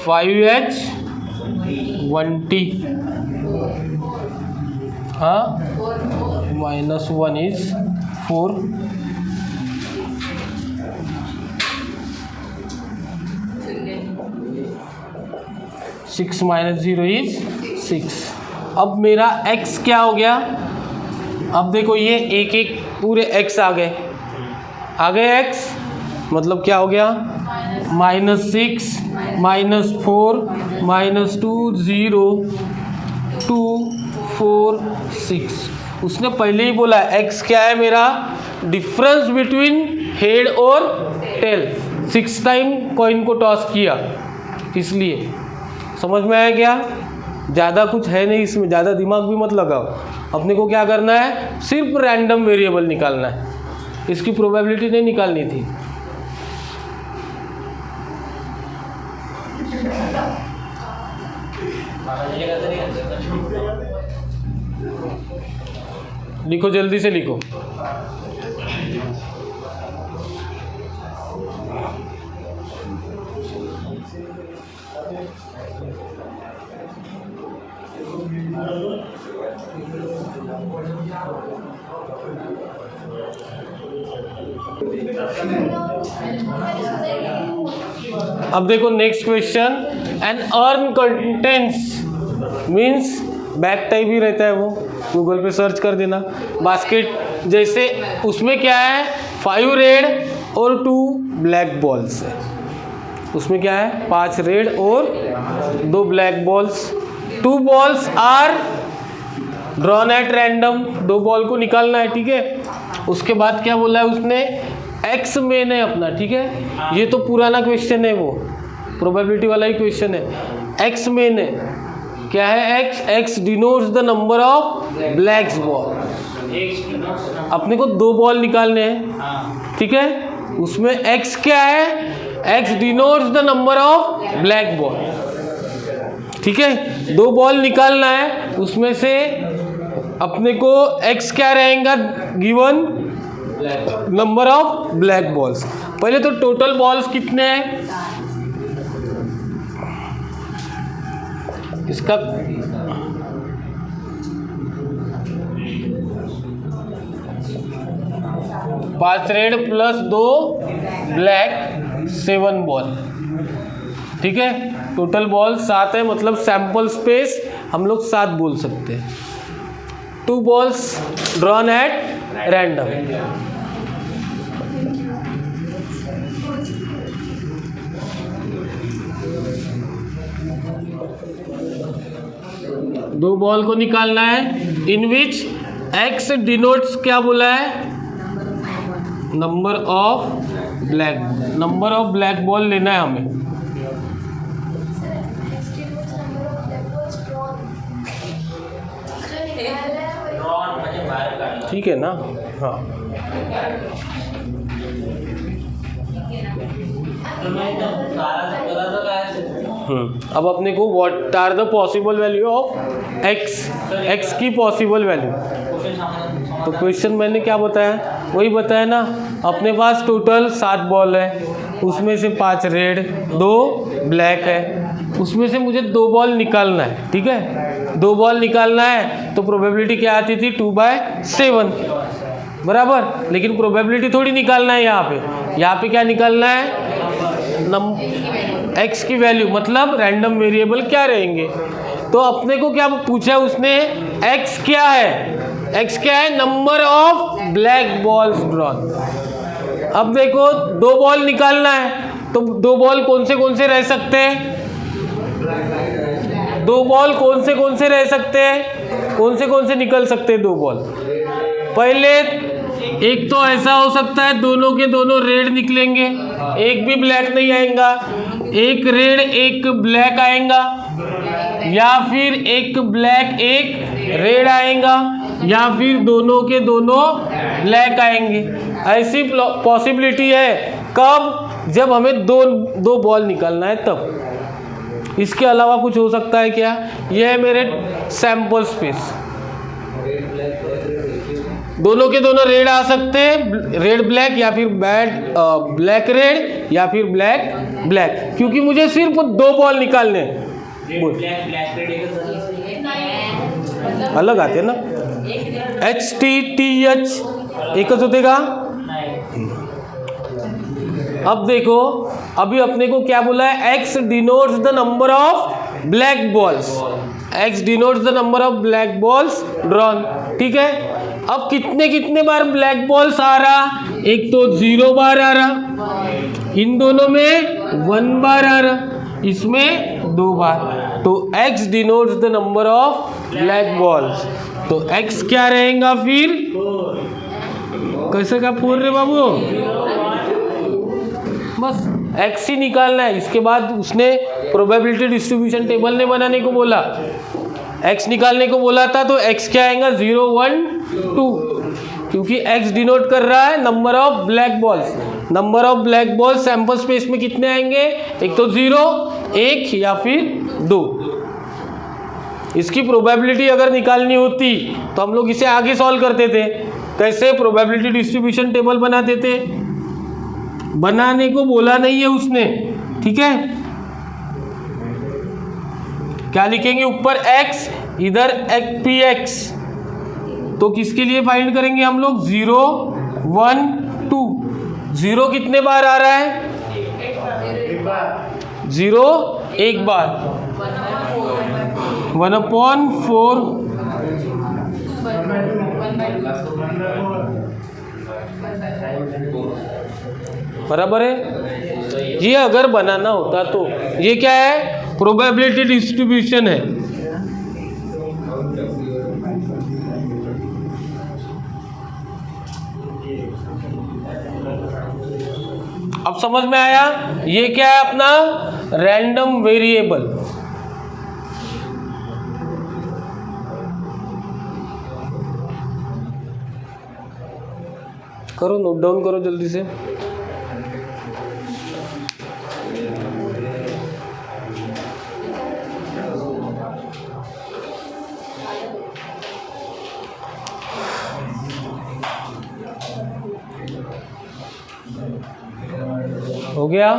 5H 1T, हाँ, -1 is 4, 6 minus 0 is 6। अब मेरा x क्या हो गया, अब देखो ये एक एक पूरे x आ गए x, मतलब क्या हो गया, -6 -4 -2 0 2 4 6। उसने पहले ही बोला x क्या है मेरा, डिफरेंस बिटवीन हेड और टेल। 6 टाइम कॉइन को टॉस किया, इसलिए समझ में आया क्या। ज़्यादा कुछ है नहीं इसमें, ज़्यादा दिमाग भी मत लगाओ। अपने को क्या करना है, सिर्फ रैंडम वेरिएबल निकालना है, इसकी प्रोबेबिलिटी नहीं निकालनी थी। लिखो, जल्दी से लिखो। अब देखो next question, an urn contents means bag type ही रहता है वो, गूगल पे सर्च कर देना। बास्केट जैसे उसमें क्या है 5 रेड और 2 ब्लैक बॉल्स है। उसमें क्या है 5 रेड और 2 black balls. 2 balls are drawn at random, 2 ball को निकालना है, ठीक है। उसके बाद क्या बोला है उसने, एक्स मेन है अपना, ठीक है। ये तो पुराना क्वेश्चन है, वो प्रोबेबिलिटी वाला ही क्वेश्चन है। एक्स मेन है, क्या है x, x denotes the number of blacks ball. अपने को 2 बॉल निकालने हैं, ठीक है। उसमें एक्स क्या है, x denotes the number of black ball, ठीक है। 2 बॉल निकालना है, उसमें से अपने को एक्स क्या रहेगा given, number of black balls. पहले तो टोटल बॉल्स कितने हैं इसका, पांच रेड प्लस 2 ब्लैक 7 बॉल, ठीक है। टोटल बॉल 7 है, मतलब सैंपल स्पेस हम लोग 7 बोल सकते हैं। 2 बॉल्स ड्रॉन एट रैंडम। दो बॉल को निकालना है, इन विच एक्स डिनोट्स क्या बोला है, number of black, number of black ball लेना है हमें। ठीक है ना, हाँ। अब अपने को what are the possible value of x, x की पॉसिबल वैल्यू। तो क्वेश्चन मैंने क्या बताया, वही बताया ना। अपने पास टोटल 7 बॉल है, उसमें से 5 रेड 2 ब्लैक है, उसमें से मुझे 2 बॉल निकालना है, ठीक है। 2 बॉल निकालना है तो प्रोबेबिलिटी क्या आती थी 2/7 बराबर। लेकिन प्रोबेबिलिटी थोड़ी निकालना है यहाँ पे क्या निकालना है, एक्स की वैल्यू, मतलब रैंडम वेरिएबल क्या रहेंगे। तो अपने को क्या पूछा है उसने, एक्स क्या है, एक्स क्या है, number of black balls drawn. अब देखो 2 बॉल निकालना है, तो 2 बॉल कौन से रह सकते हैं, 2 बॉल कौन से रह सकते हैं, कौन से निकल सकते हैं 2 बॉल। पहले एक तो ऐसा हो सकता है दोनों के दोनों रेड निकलेंगे, एक भी ब्लैक नहीं आएगा, एक रेड एक ब्लैक आएगा, या फिर एक ब्लैक एक रेड आएगा, या फिर दोनों के दोनों ब्लैक आएंगे। ऐसी पॉसिबिलिटी है कब, जब हमें दो बॉल निकालना है तब। इसके अलावा कुछ हो सकता है क्या, यह है मेरे सैंपल स्पेस। दोनों के दोनों रेड आ सकते हैं, रेड ब्लैक या फिर ब्लैक रेड या फिर ब्लैक ब्लैक, क्योंकि मुझे सिर्फ 2 बॉल निकालने हैं। अलग आते हैं ना, HTTH एकच होते का। अब देखो, अभी अपने को क्या बोला है, x denotes the number of black balls, x denotes the number of black balls drawn, ठीक है। अब कितने बार ब्लैक बॉल्स आ रहा, एक तो 0 बार आ रहा, इन दोनों में 1 बार आ रहा, इसमें 2 बार। तो x denotes the number of black balls, तो x क्या रहेगा फिर, कैसे का 4 रे बाबू, बस x ही निकालना है। इसके बाद उसने प्रोबेबिलिटी डिस्ट्रीब्यूशन टेबल ने बनाने को बोला, x निकालने को बोला था, तो x क्या आएगा 0 1 2, क्योंकि x डिनोट कर रहा है number of black balls. Number of black balls sample space में कितने आएंगे, एक तो 0 1 या फिर 2। इसकी प्रोबेबिलिटी अगर निकालनी होती तो हम लोग इसे आगे सॉल्व करते थे। कैसे, प्रोबेबिलिटी डिस्ट्रीब्यूशन टेबल बनाते थे, बनाने को बोला नहीं है उसने, ठीक है। क्या लिखेंगे ऊपर x, इधर px, तो किसके लिए फाइंड करेंगे हम लोग, 0 1 2। 0 कितने बार आ रहा है, 0 एक बार, 1/4 बराबर है। ये अगर बनाना होता तो ये क्या है, प्रोबेबिलिटी डिस्ट्रीब्यूशन है। अब समझ में आया, ये क्या है अपना रैंडम वेरिएबल। करो, नोट डाउन करो जल्दी से। हो गया?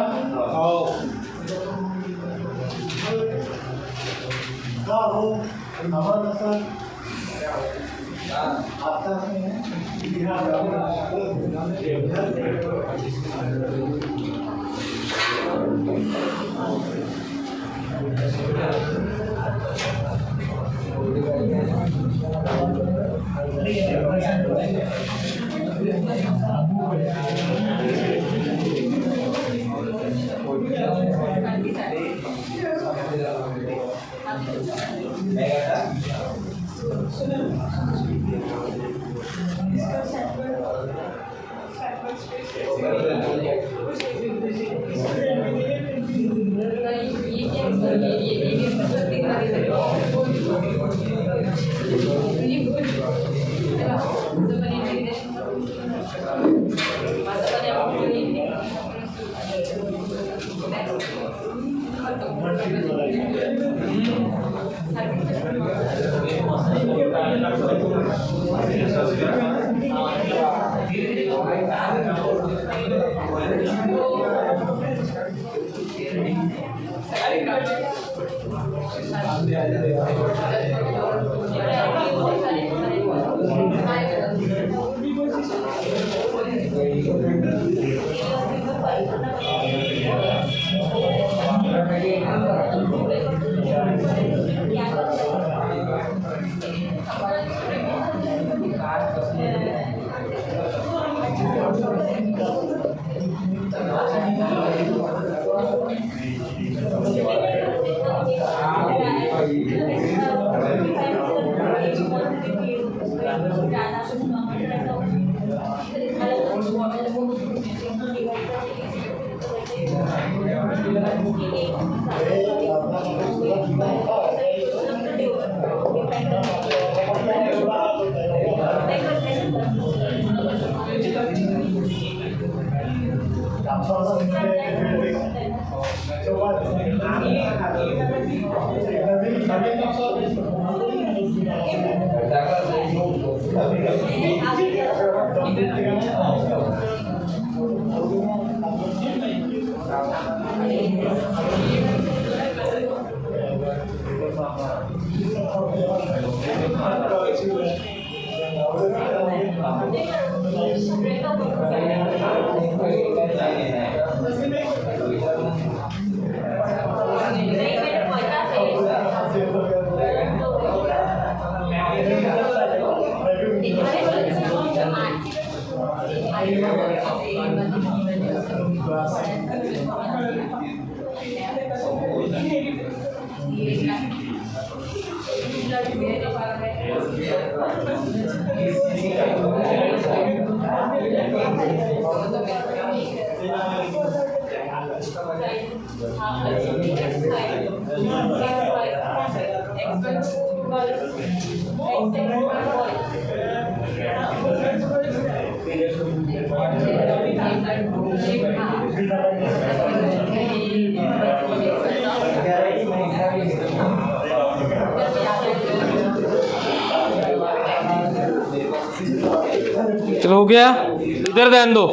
चलो हो गया, इधर ध्यान दो।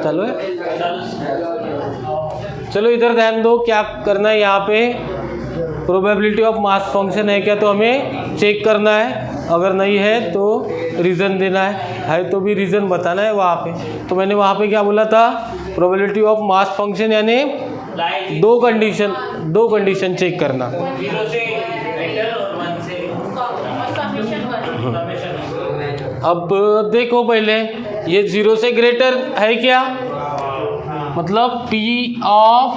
चलो चलो इधर ध्यान दो, क्या करना है यहाँ पे, प्रोबेबिलिटी ऑफ मास फंक्शन है क्या तो हमें चेक करना है, अगर नहीं है तो रीज़न देना है तो भी रीज़न बताना है वहाँ पे। तो मैंने वहाँ पे क्या बोला था, प्रोबेबिलिटी ऑफ मास फंक्शन यानी दो कंडीशन चेक करना। 0 से ग्रेटर और 1 से अब देखो पहले ये 0 से ग्रेटर है क्या, मतलब P of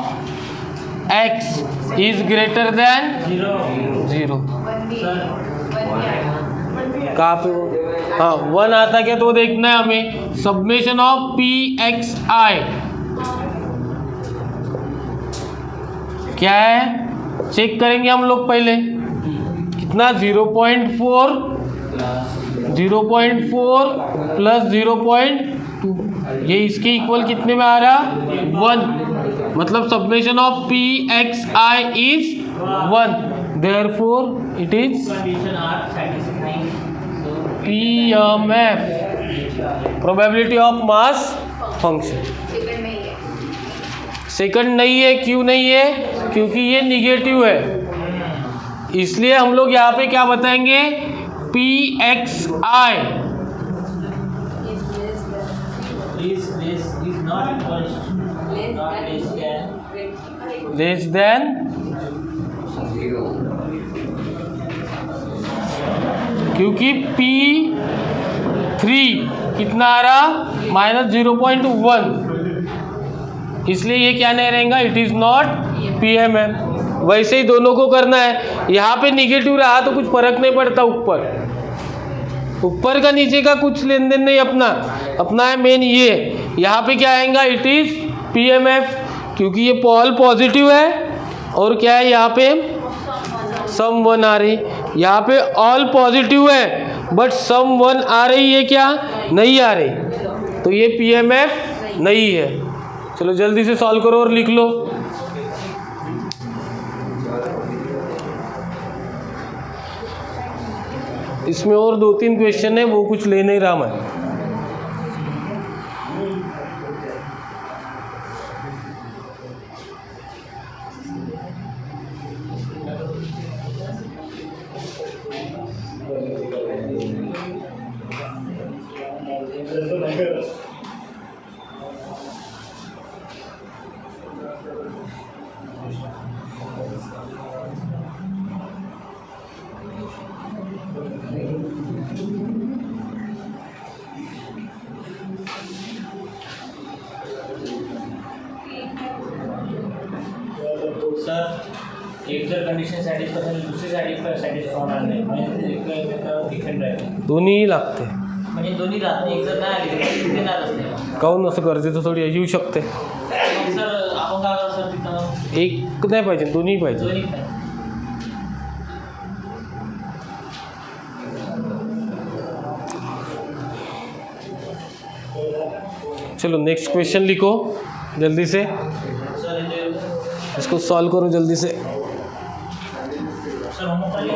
x is greater than 0। कहाँ पे वो, हाँ 1 आता क्या तो देखना है हमें। सब्मेशन ऑफ पी एक्स आई क्या है, चेक करेंगे हम लोग पहले। कितना 0.4 प्लस 0.2, ये इसके इक्वल कितने में आ रहा 1, मतलब summation of P X I is 1, therefore it is PMF, probability of mass function. Second नहीं है, क्यों नहीं है, क्योंकि ये निगेटिव है, इसलिए हम लोग यहाँ पे क्या बताएंगे, PXI लेस देन, क्योंकि P3 कितना आ रहा -0.1, इसलिए ये क्या नहीं रहेगा, इट इज़ नॉट PMF। वैसे ही दोनों को करना है। यहाँ पे निगेटिव रहा तो कुछ फर्क नहीं पड़ता, ऊपर का नीचे का कुछ लेन देन नहीं, अपना है मेन ये। यहाँ पे क्या आएगा, इट इज़ PMF, क्योंकि ये पॉल पॉजिटिव है और क्या है यहाँ पे सम 1 आ रही, यहाँ पे ऑल पॉजिटिव है बट सम 1 आ रही है क्या, नहीं आ रही, तो ये PMF नहीं है। चलो जल्दी से सॉल्व करो और लिख लो। इसमें और 2-3 क्वेश्चन है, वो कुछ ले नहीं रहा मैं। सर एक जर कंडिशन सॅटिस्फाय झाली, दुसरी सॅटिस्फाय होणार नाही, म्हणजे डिफेंड राहील, दोन्ही लागते, म्हणजे दोन्ही राहत नाही, एक जर नाही आली तर देणारच नाही। काहून असं गरजेचं थोडी येऊ शकते, मग सर आपण काय करू सर, तिथं एक नाही पाहिजे, दोन्ही पाहिजे। दोन्ही नाही। चलो नेक्स्ट क्वेश्चन लिखो जल्दी से, इसको सॉल्व करो जल्दी से। सर हम पहले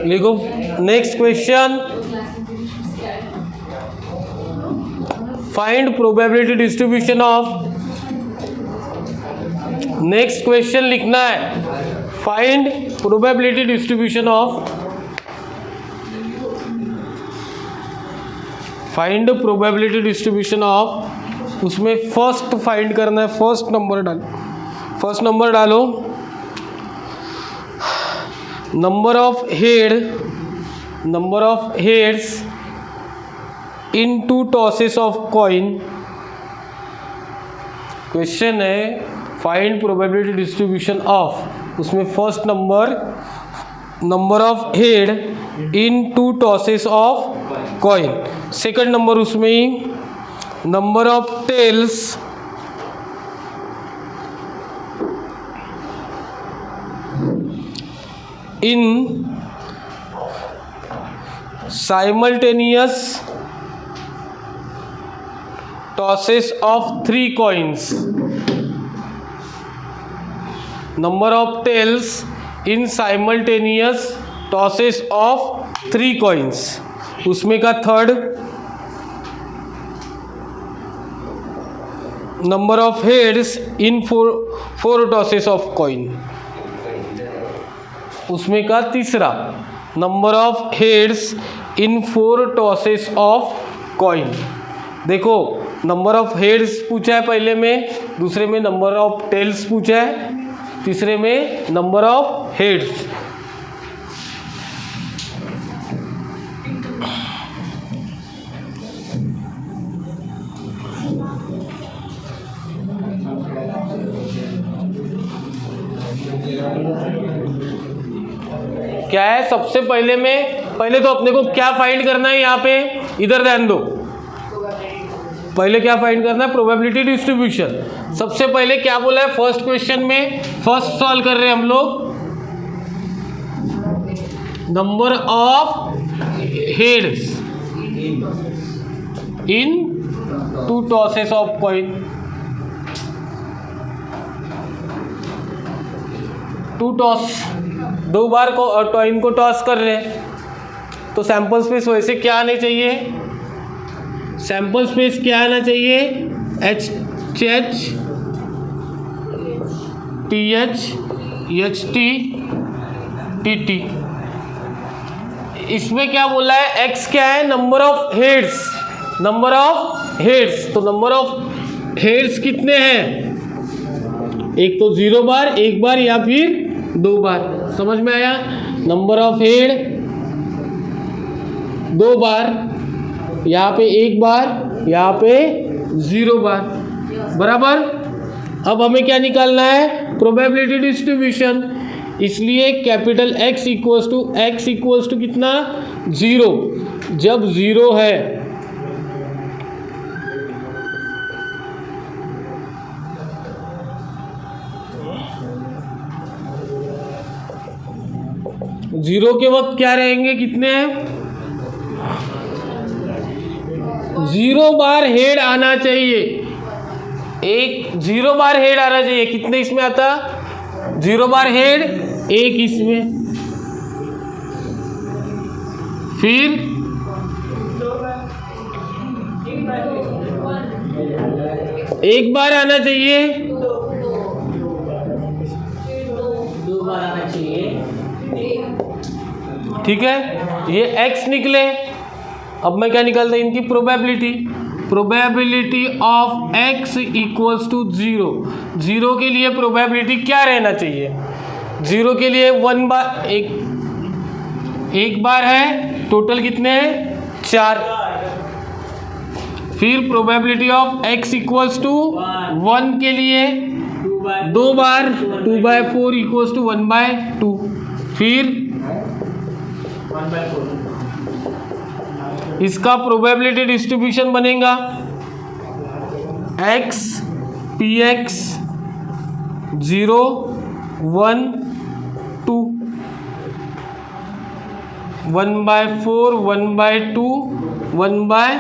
लिखो next question, find probability distribution of, next question लिखना है, find probability distribution of, find probability distribution of, उसमें फर्स्ट फाइंड करना है, फर्स्ट नंबर डालो, number of head number of heads in 2 tosses of coin. Question है find probability distribution of, उसमें first number of head in 2 tosses of coin, second number उसमें number of tails in simultaneous tosses of 3 coins, number of tails in simultaneous tosses of 3 coins, उसमें का third number of heads in 4 tosses of coin, उसमें का तीसरा number of heads in 4 tosses of coin. देखो number of heads पूछा है पहले में, दूसरे में नंबर ऑफ टेल्स पूछा है, तीसरे में नंबर ऑफ हेड्स। क्या है सबसे पहले तो अपने को क्या फाइंड करना है, यहाँ पे इधर ध्यान दो, पहले क्या फाइंड करना है, प्रोबेबिलिटी डिस्ट्रीब्यूशन। सबसे पहले क्या बोला है फर्स्ट क्वेश्चन में, फर्स्ट सॉल्व कर रहे हैं हम लोग, number of heads in 2 tosses of coin, 2 toss, 2 बार को कॉइन को टॉस कर रहे हैं, तो सैंपल स्पेस वैसे क्या आने चाहिए, सैंपल स्पेस क्या आना चाहिए, H T H T T. इसमें क्या बोला है, एक्स क्या है, number of heads, number of heads, तो नंबर ऑफ हेड्स कितने हैं, एक तो 0 बार, 1 बार या फिर 2 बार, समझ में आया। नंबर ऑफ हेड 2 बार, यहाँ पे 1 बार, यहाँ पे 0 बार, बराबर। अब हमें क्या निकालना है, प्रोबेबिलिटी डिस्ट्रीब्यूशन, इसलिए कैपिटल X इक्वल्स टू कितना, 0। जब 0 है जीरो के वक्त क्या रहेंगे, कितने हैं, 0 बार हेड आना चाहिए, 0 बार हेड आना चाहिए, कितने इसमें आता, 0 बार हेड 1 इसमें, फिर 1 बार आना चाहिए, 2 बार आना चाहिए, ठीक है, ये x निकले। अब मैं क्या निकालता हूँ, इनकी probability of x equals to 0। 0 के लिए प्रोबेबिलिटी क्या रहना चाहिए, 0 के लिए 1 बार, एक बार है, टोटल कितने हैं, 4। फिर probability of x equals to 1 के लिए 2 बार, 2/4 इक्वल्स टू 1/2, फिर 1/4, इसका प्रोबेबिलिटी डिस्ट्रीब्यूशन बनेगा x px 0 1 2 1/4 1/2 1/4,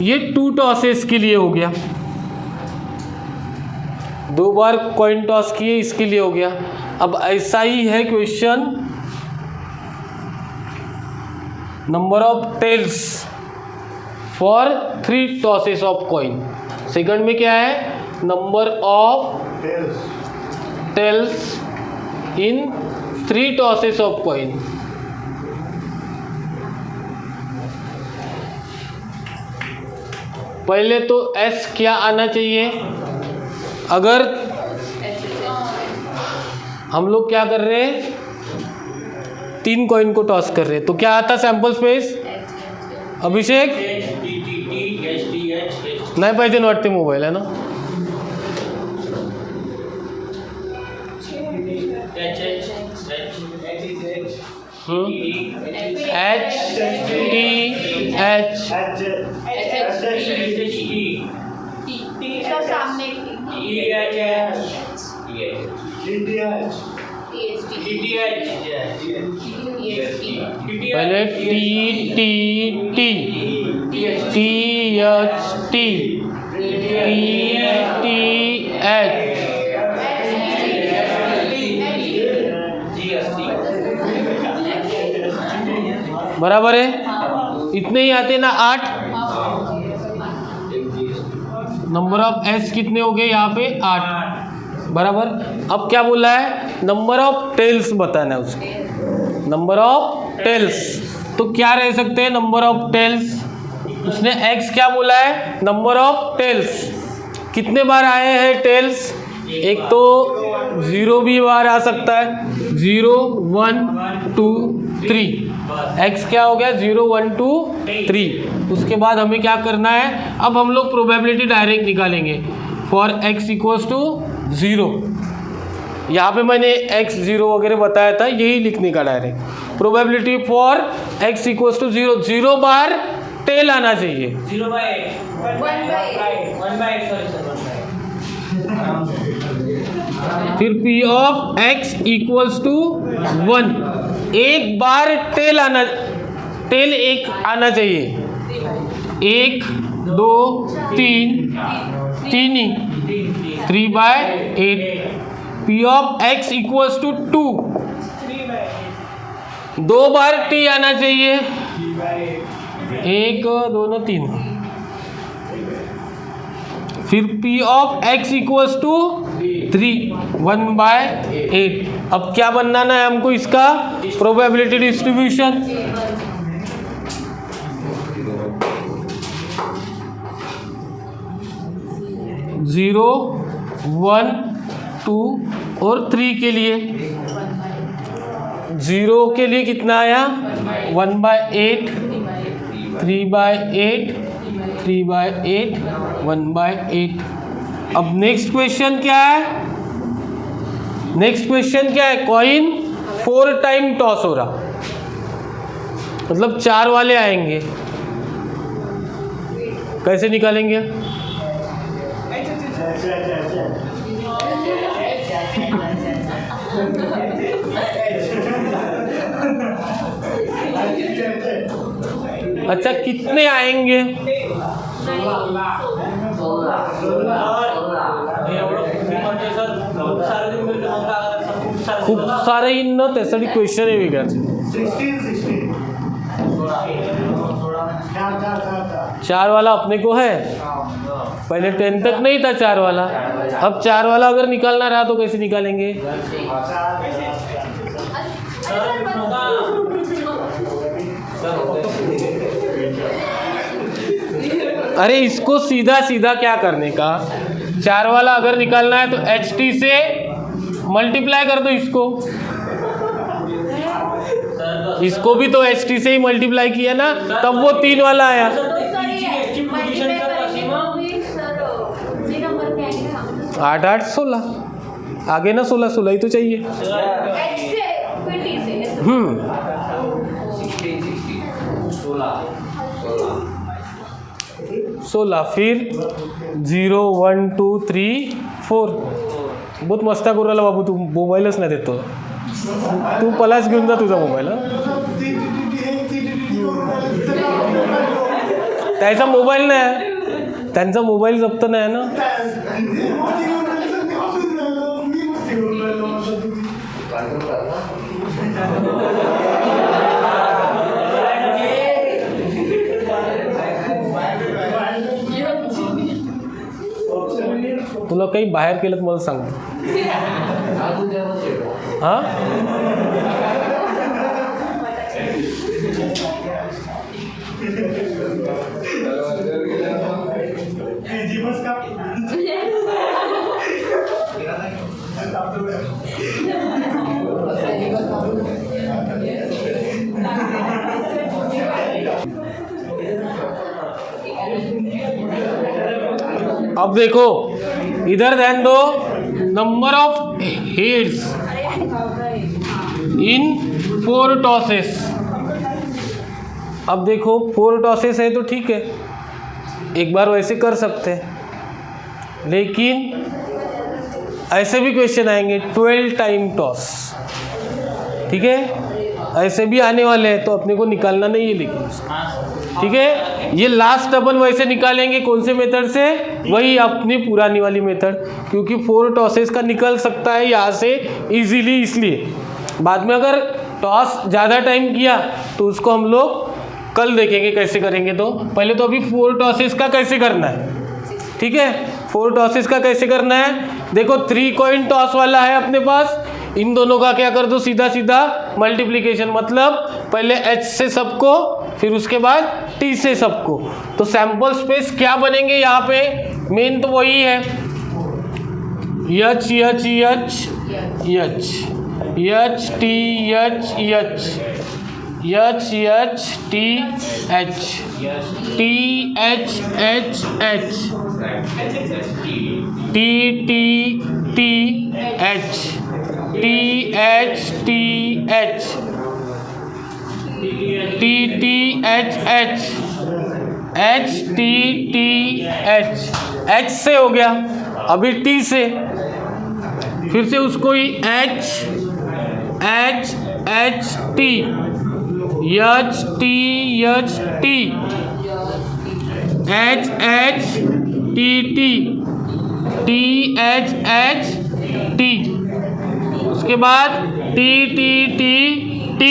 ये 2 टॉसेस के लिए हो गया, 2 बार कॉइन टॉस किए, इसके लिए हो गया। अब ऐसा ही है question number of tails for 3 tosses of coin. Second में क्या है, number of tails in 3 tosses of coin. पहले तो S क्या आना चाहिए, अगर हम लोग क्या कर रहे हैं, 3 कॉइन को टॉस कर रहे हैं, तो क्या आता सॅम्पल स्पेस? अभिषेक नाही पाहिजे ना वाटते मोबाईल है ना. एच टी एच पहले T T T T H T T H बराबर है. इतने ही आते ना 8. नंबर ऑफ एस कितने हो गए यहाँ पे? 8. बराबर. अब क्या बोला है? नंबर ऑफ टेल्स बताना है उसको. नंबर ऑफ टेल्स तो क्या रह सकते हैं? नंबर ऑफ टेल्स उसने एक्स क्या बोला है? Number of tails. कितने बार आए हैं टेल्स? एक तो 0 भी बार आ सकता है. 0 1 2 3. एक्स क्या हो गया? 0 1 2 3. उसके बाद हमें क्या करना है? अब हम लोग प्रोबेबिलिटी डायरेक्ट निकालेंगे. For x equals to 0. यहाँ पे मैंने x 0 वगैरह बताया था, यही लिखने का direct. Probability for x equals to 0. 0 बार टेल आना चाहिए. 1/8 फिर p of x equals to 1. एक बार टेल आना चाहिए. 1 2 3 ही 3/8. p of x equals to 2. 2 बार t आना चाहिए. 1 2 3. फिर p of x equals to 3. 1/8. अब क्या बनाना है हमको? इसका प्रोबेबिलिटी डिस्ट्रीब्यूशन. जीरो 1 2 और 3 के लिए. 0 के लिए कितना आया? 1/8 3/8 3/8 1/8. अब नेक्स्ट क्वेश्चन क्या है? नेक्स्ट क्वेश्चन क्या है? कॉइन 4 टाइम टॉस हो रहा, मतलब 4 वाले आएंगे. कैसे निकालेंगे? अच्छा कितने आएंगे? खूप सारे इन ना, त्यासाठी क्वेश्चन आहे वेगळाच. 4 वाला अपने को है. पहले 10 तक नहीं था 4 वाला. अब 4 वाला अगर निकालना रहा तो कैसे निकालेंगे? अरे इसको सीधा सीधा क्या करने का? 4 वाला अगर निकालना है तो एच टी से मल्टीप्लाई कर दो इसको भी तो एच टी से ही मल्टीप्लाई किया ना, तब वो 3 वाला आया. 8 8 16. आगे ना 16 16 ही तो चाहिए. 16. फिर 0 1 2 3 4. बहुत मस्ता करू राहिला बाबू, तू मोबाईलच नाही देतो. तू पलाच घेऊन जा तुझा मोबाईल. त्याचा मोबाईल नाही, त्यांचा मोबाईल जप्त नाही ना. तुला काही बाहेर केलं तर मला सांग. हां अब देखो इधर ध्यान दो, number of heads in 4 tosses. अब देखो 4 टॉसेस है तो ठीक है, एक बार वैसे कर सकते हैं, लेकिन ऐसे भी क्वेश्चन आएंगे 12 टाइम टॉस, ठीक है, ऐसे भी आने वाले हैं, तो अपने को निकालना नहीं है लेकिन, ठीक है। ये लास्ट अपन वैसे निकालेंगे कौन से मेथड से, वही अपनी पुरानी वाली मेथड, क्योंकि 4 टॉसेस का निकल सकता है यहाँ से इजीली, इसलिए बाद में अगर टॉस ज़्यादा टाइम किया तो उसको हम लोग कल देखेंगे कैसे करेंगे। तो पहले तो अभी 4 टॉसेस का कैसे करना है, ठीक है। 4 टॉसेस का कैसे करना है, देखो 3 कॉइन टॉस वाला है अपने पास, इन दोनों का क्या कर दो, सीधा सीधा मल्टीप्लिकेशन, मतलब पहले H से सबको, फिर उसके बाद T से सबको। तो सैंपल स्पेस क्या बनेंगे यहाँ पे, मेन तो वही है, H H H H H T H H H H T H T H H H T T T H T H T H T T H H H T T H H से हो गया, अभी T से, फिर से उसको ही H H H T H T H T H H T T T H H T, उसके बाद T T T T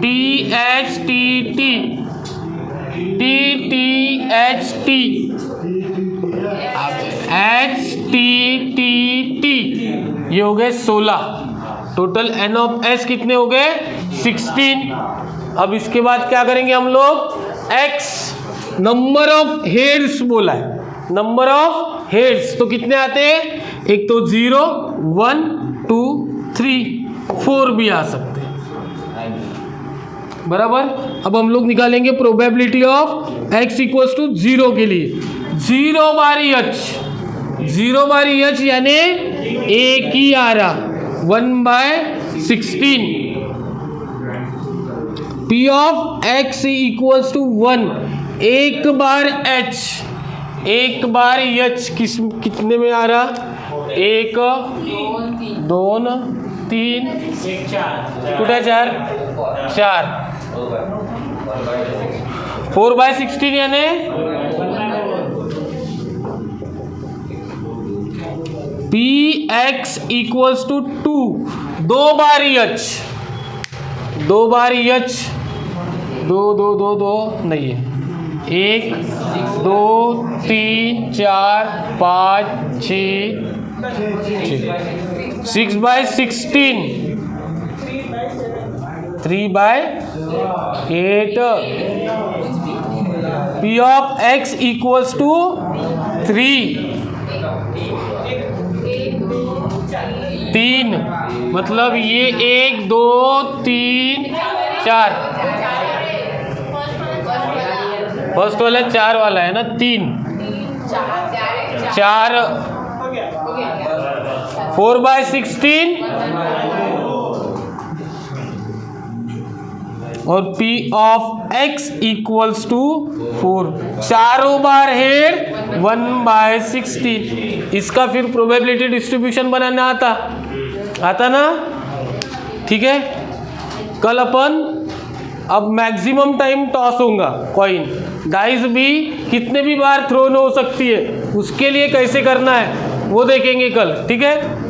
T H T T T T H T H T T T, ये हो गए 16। Total N of S कितने हो गए, 16। अब इसके बाद क्या करेंगे हम लोग, X नंबर ऑफ हेड्स बोला है, नंबर ऑफ हेड्स तो कितने आते हैं, एक तो 0 1 2 3 4 भी आ सकते हैं, बराबर। अब हम लोग निकालेंगे probability of x equals to 0 के लिए, 0 बारी h, 0 बारी h यानी एक ही आ रहा, 1/16। P of x equals to 1, एक बार h, एक बार h कितने में आ रहा, 1 2 3 कुठे 4 4, 4/16 यानी Px इक्वल्स टू 2, 2 बारी h, 2 बारी h, 2 2 2 2 नहीं है, 1 2 3 4 5 6 6/16, 3/8। P of x equals to 3, 3 मतलब ये 1 2 3 4, फर्स्ट वाला 4 वाला है ना, 3 4, 4/16 और P of x equals to 4, चारों बार हेड 1/16। इसका फिर प्रोबेबिलिटी डिस्ट्रीब्यूशन बनाना आता ना, ठीक है। कल अपन अब मैक्सिमम टाइम टॉस होगा कॉइन, डाइस भी कितने भी बार थ्रोन हो सकती है, उसके लिए कैसे करना है वो देखेंगे कल, ठीक है।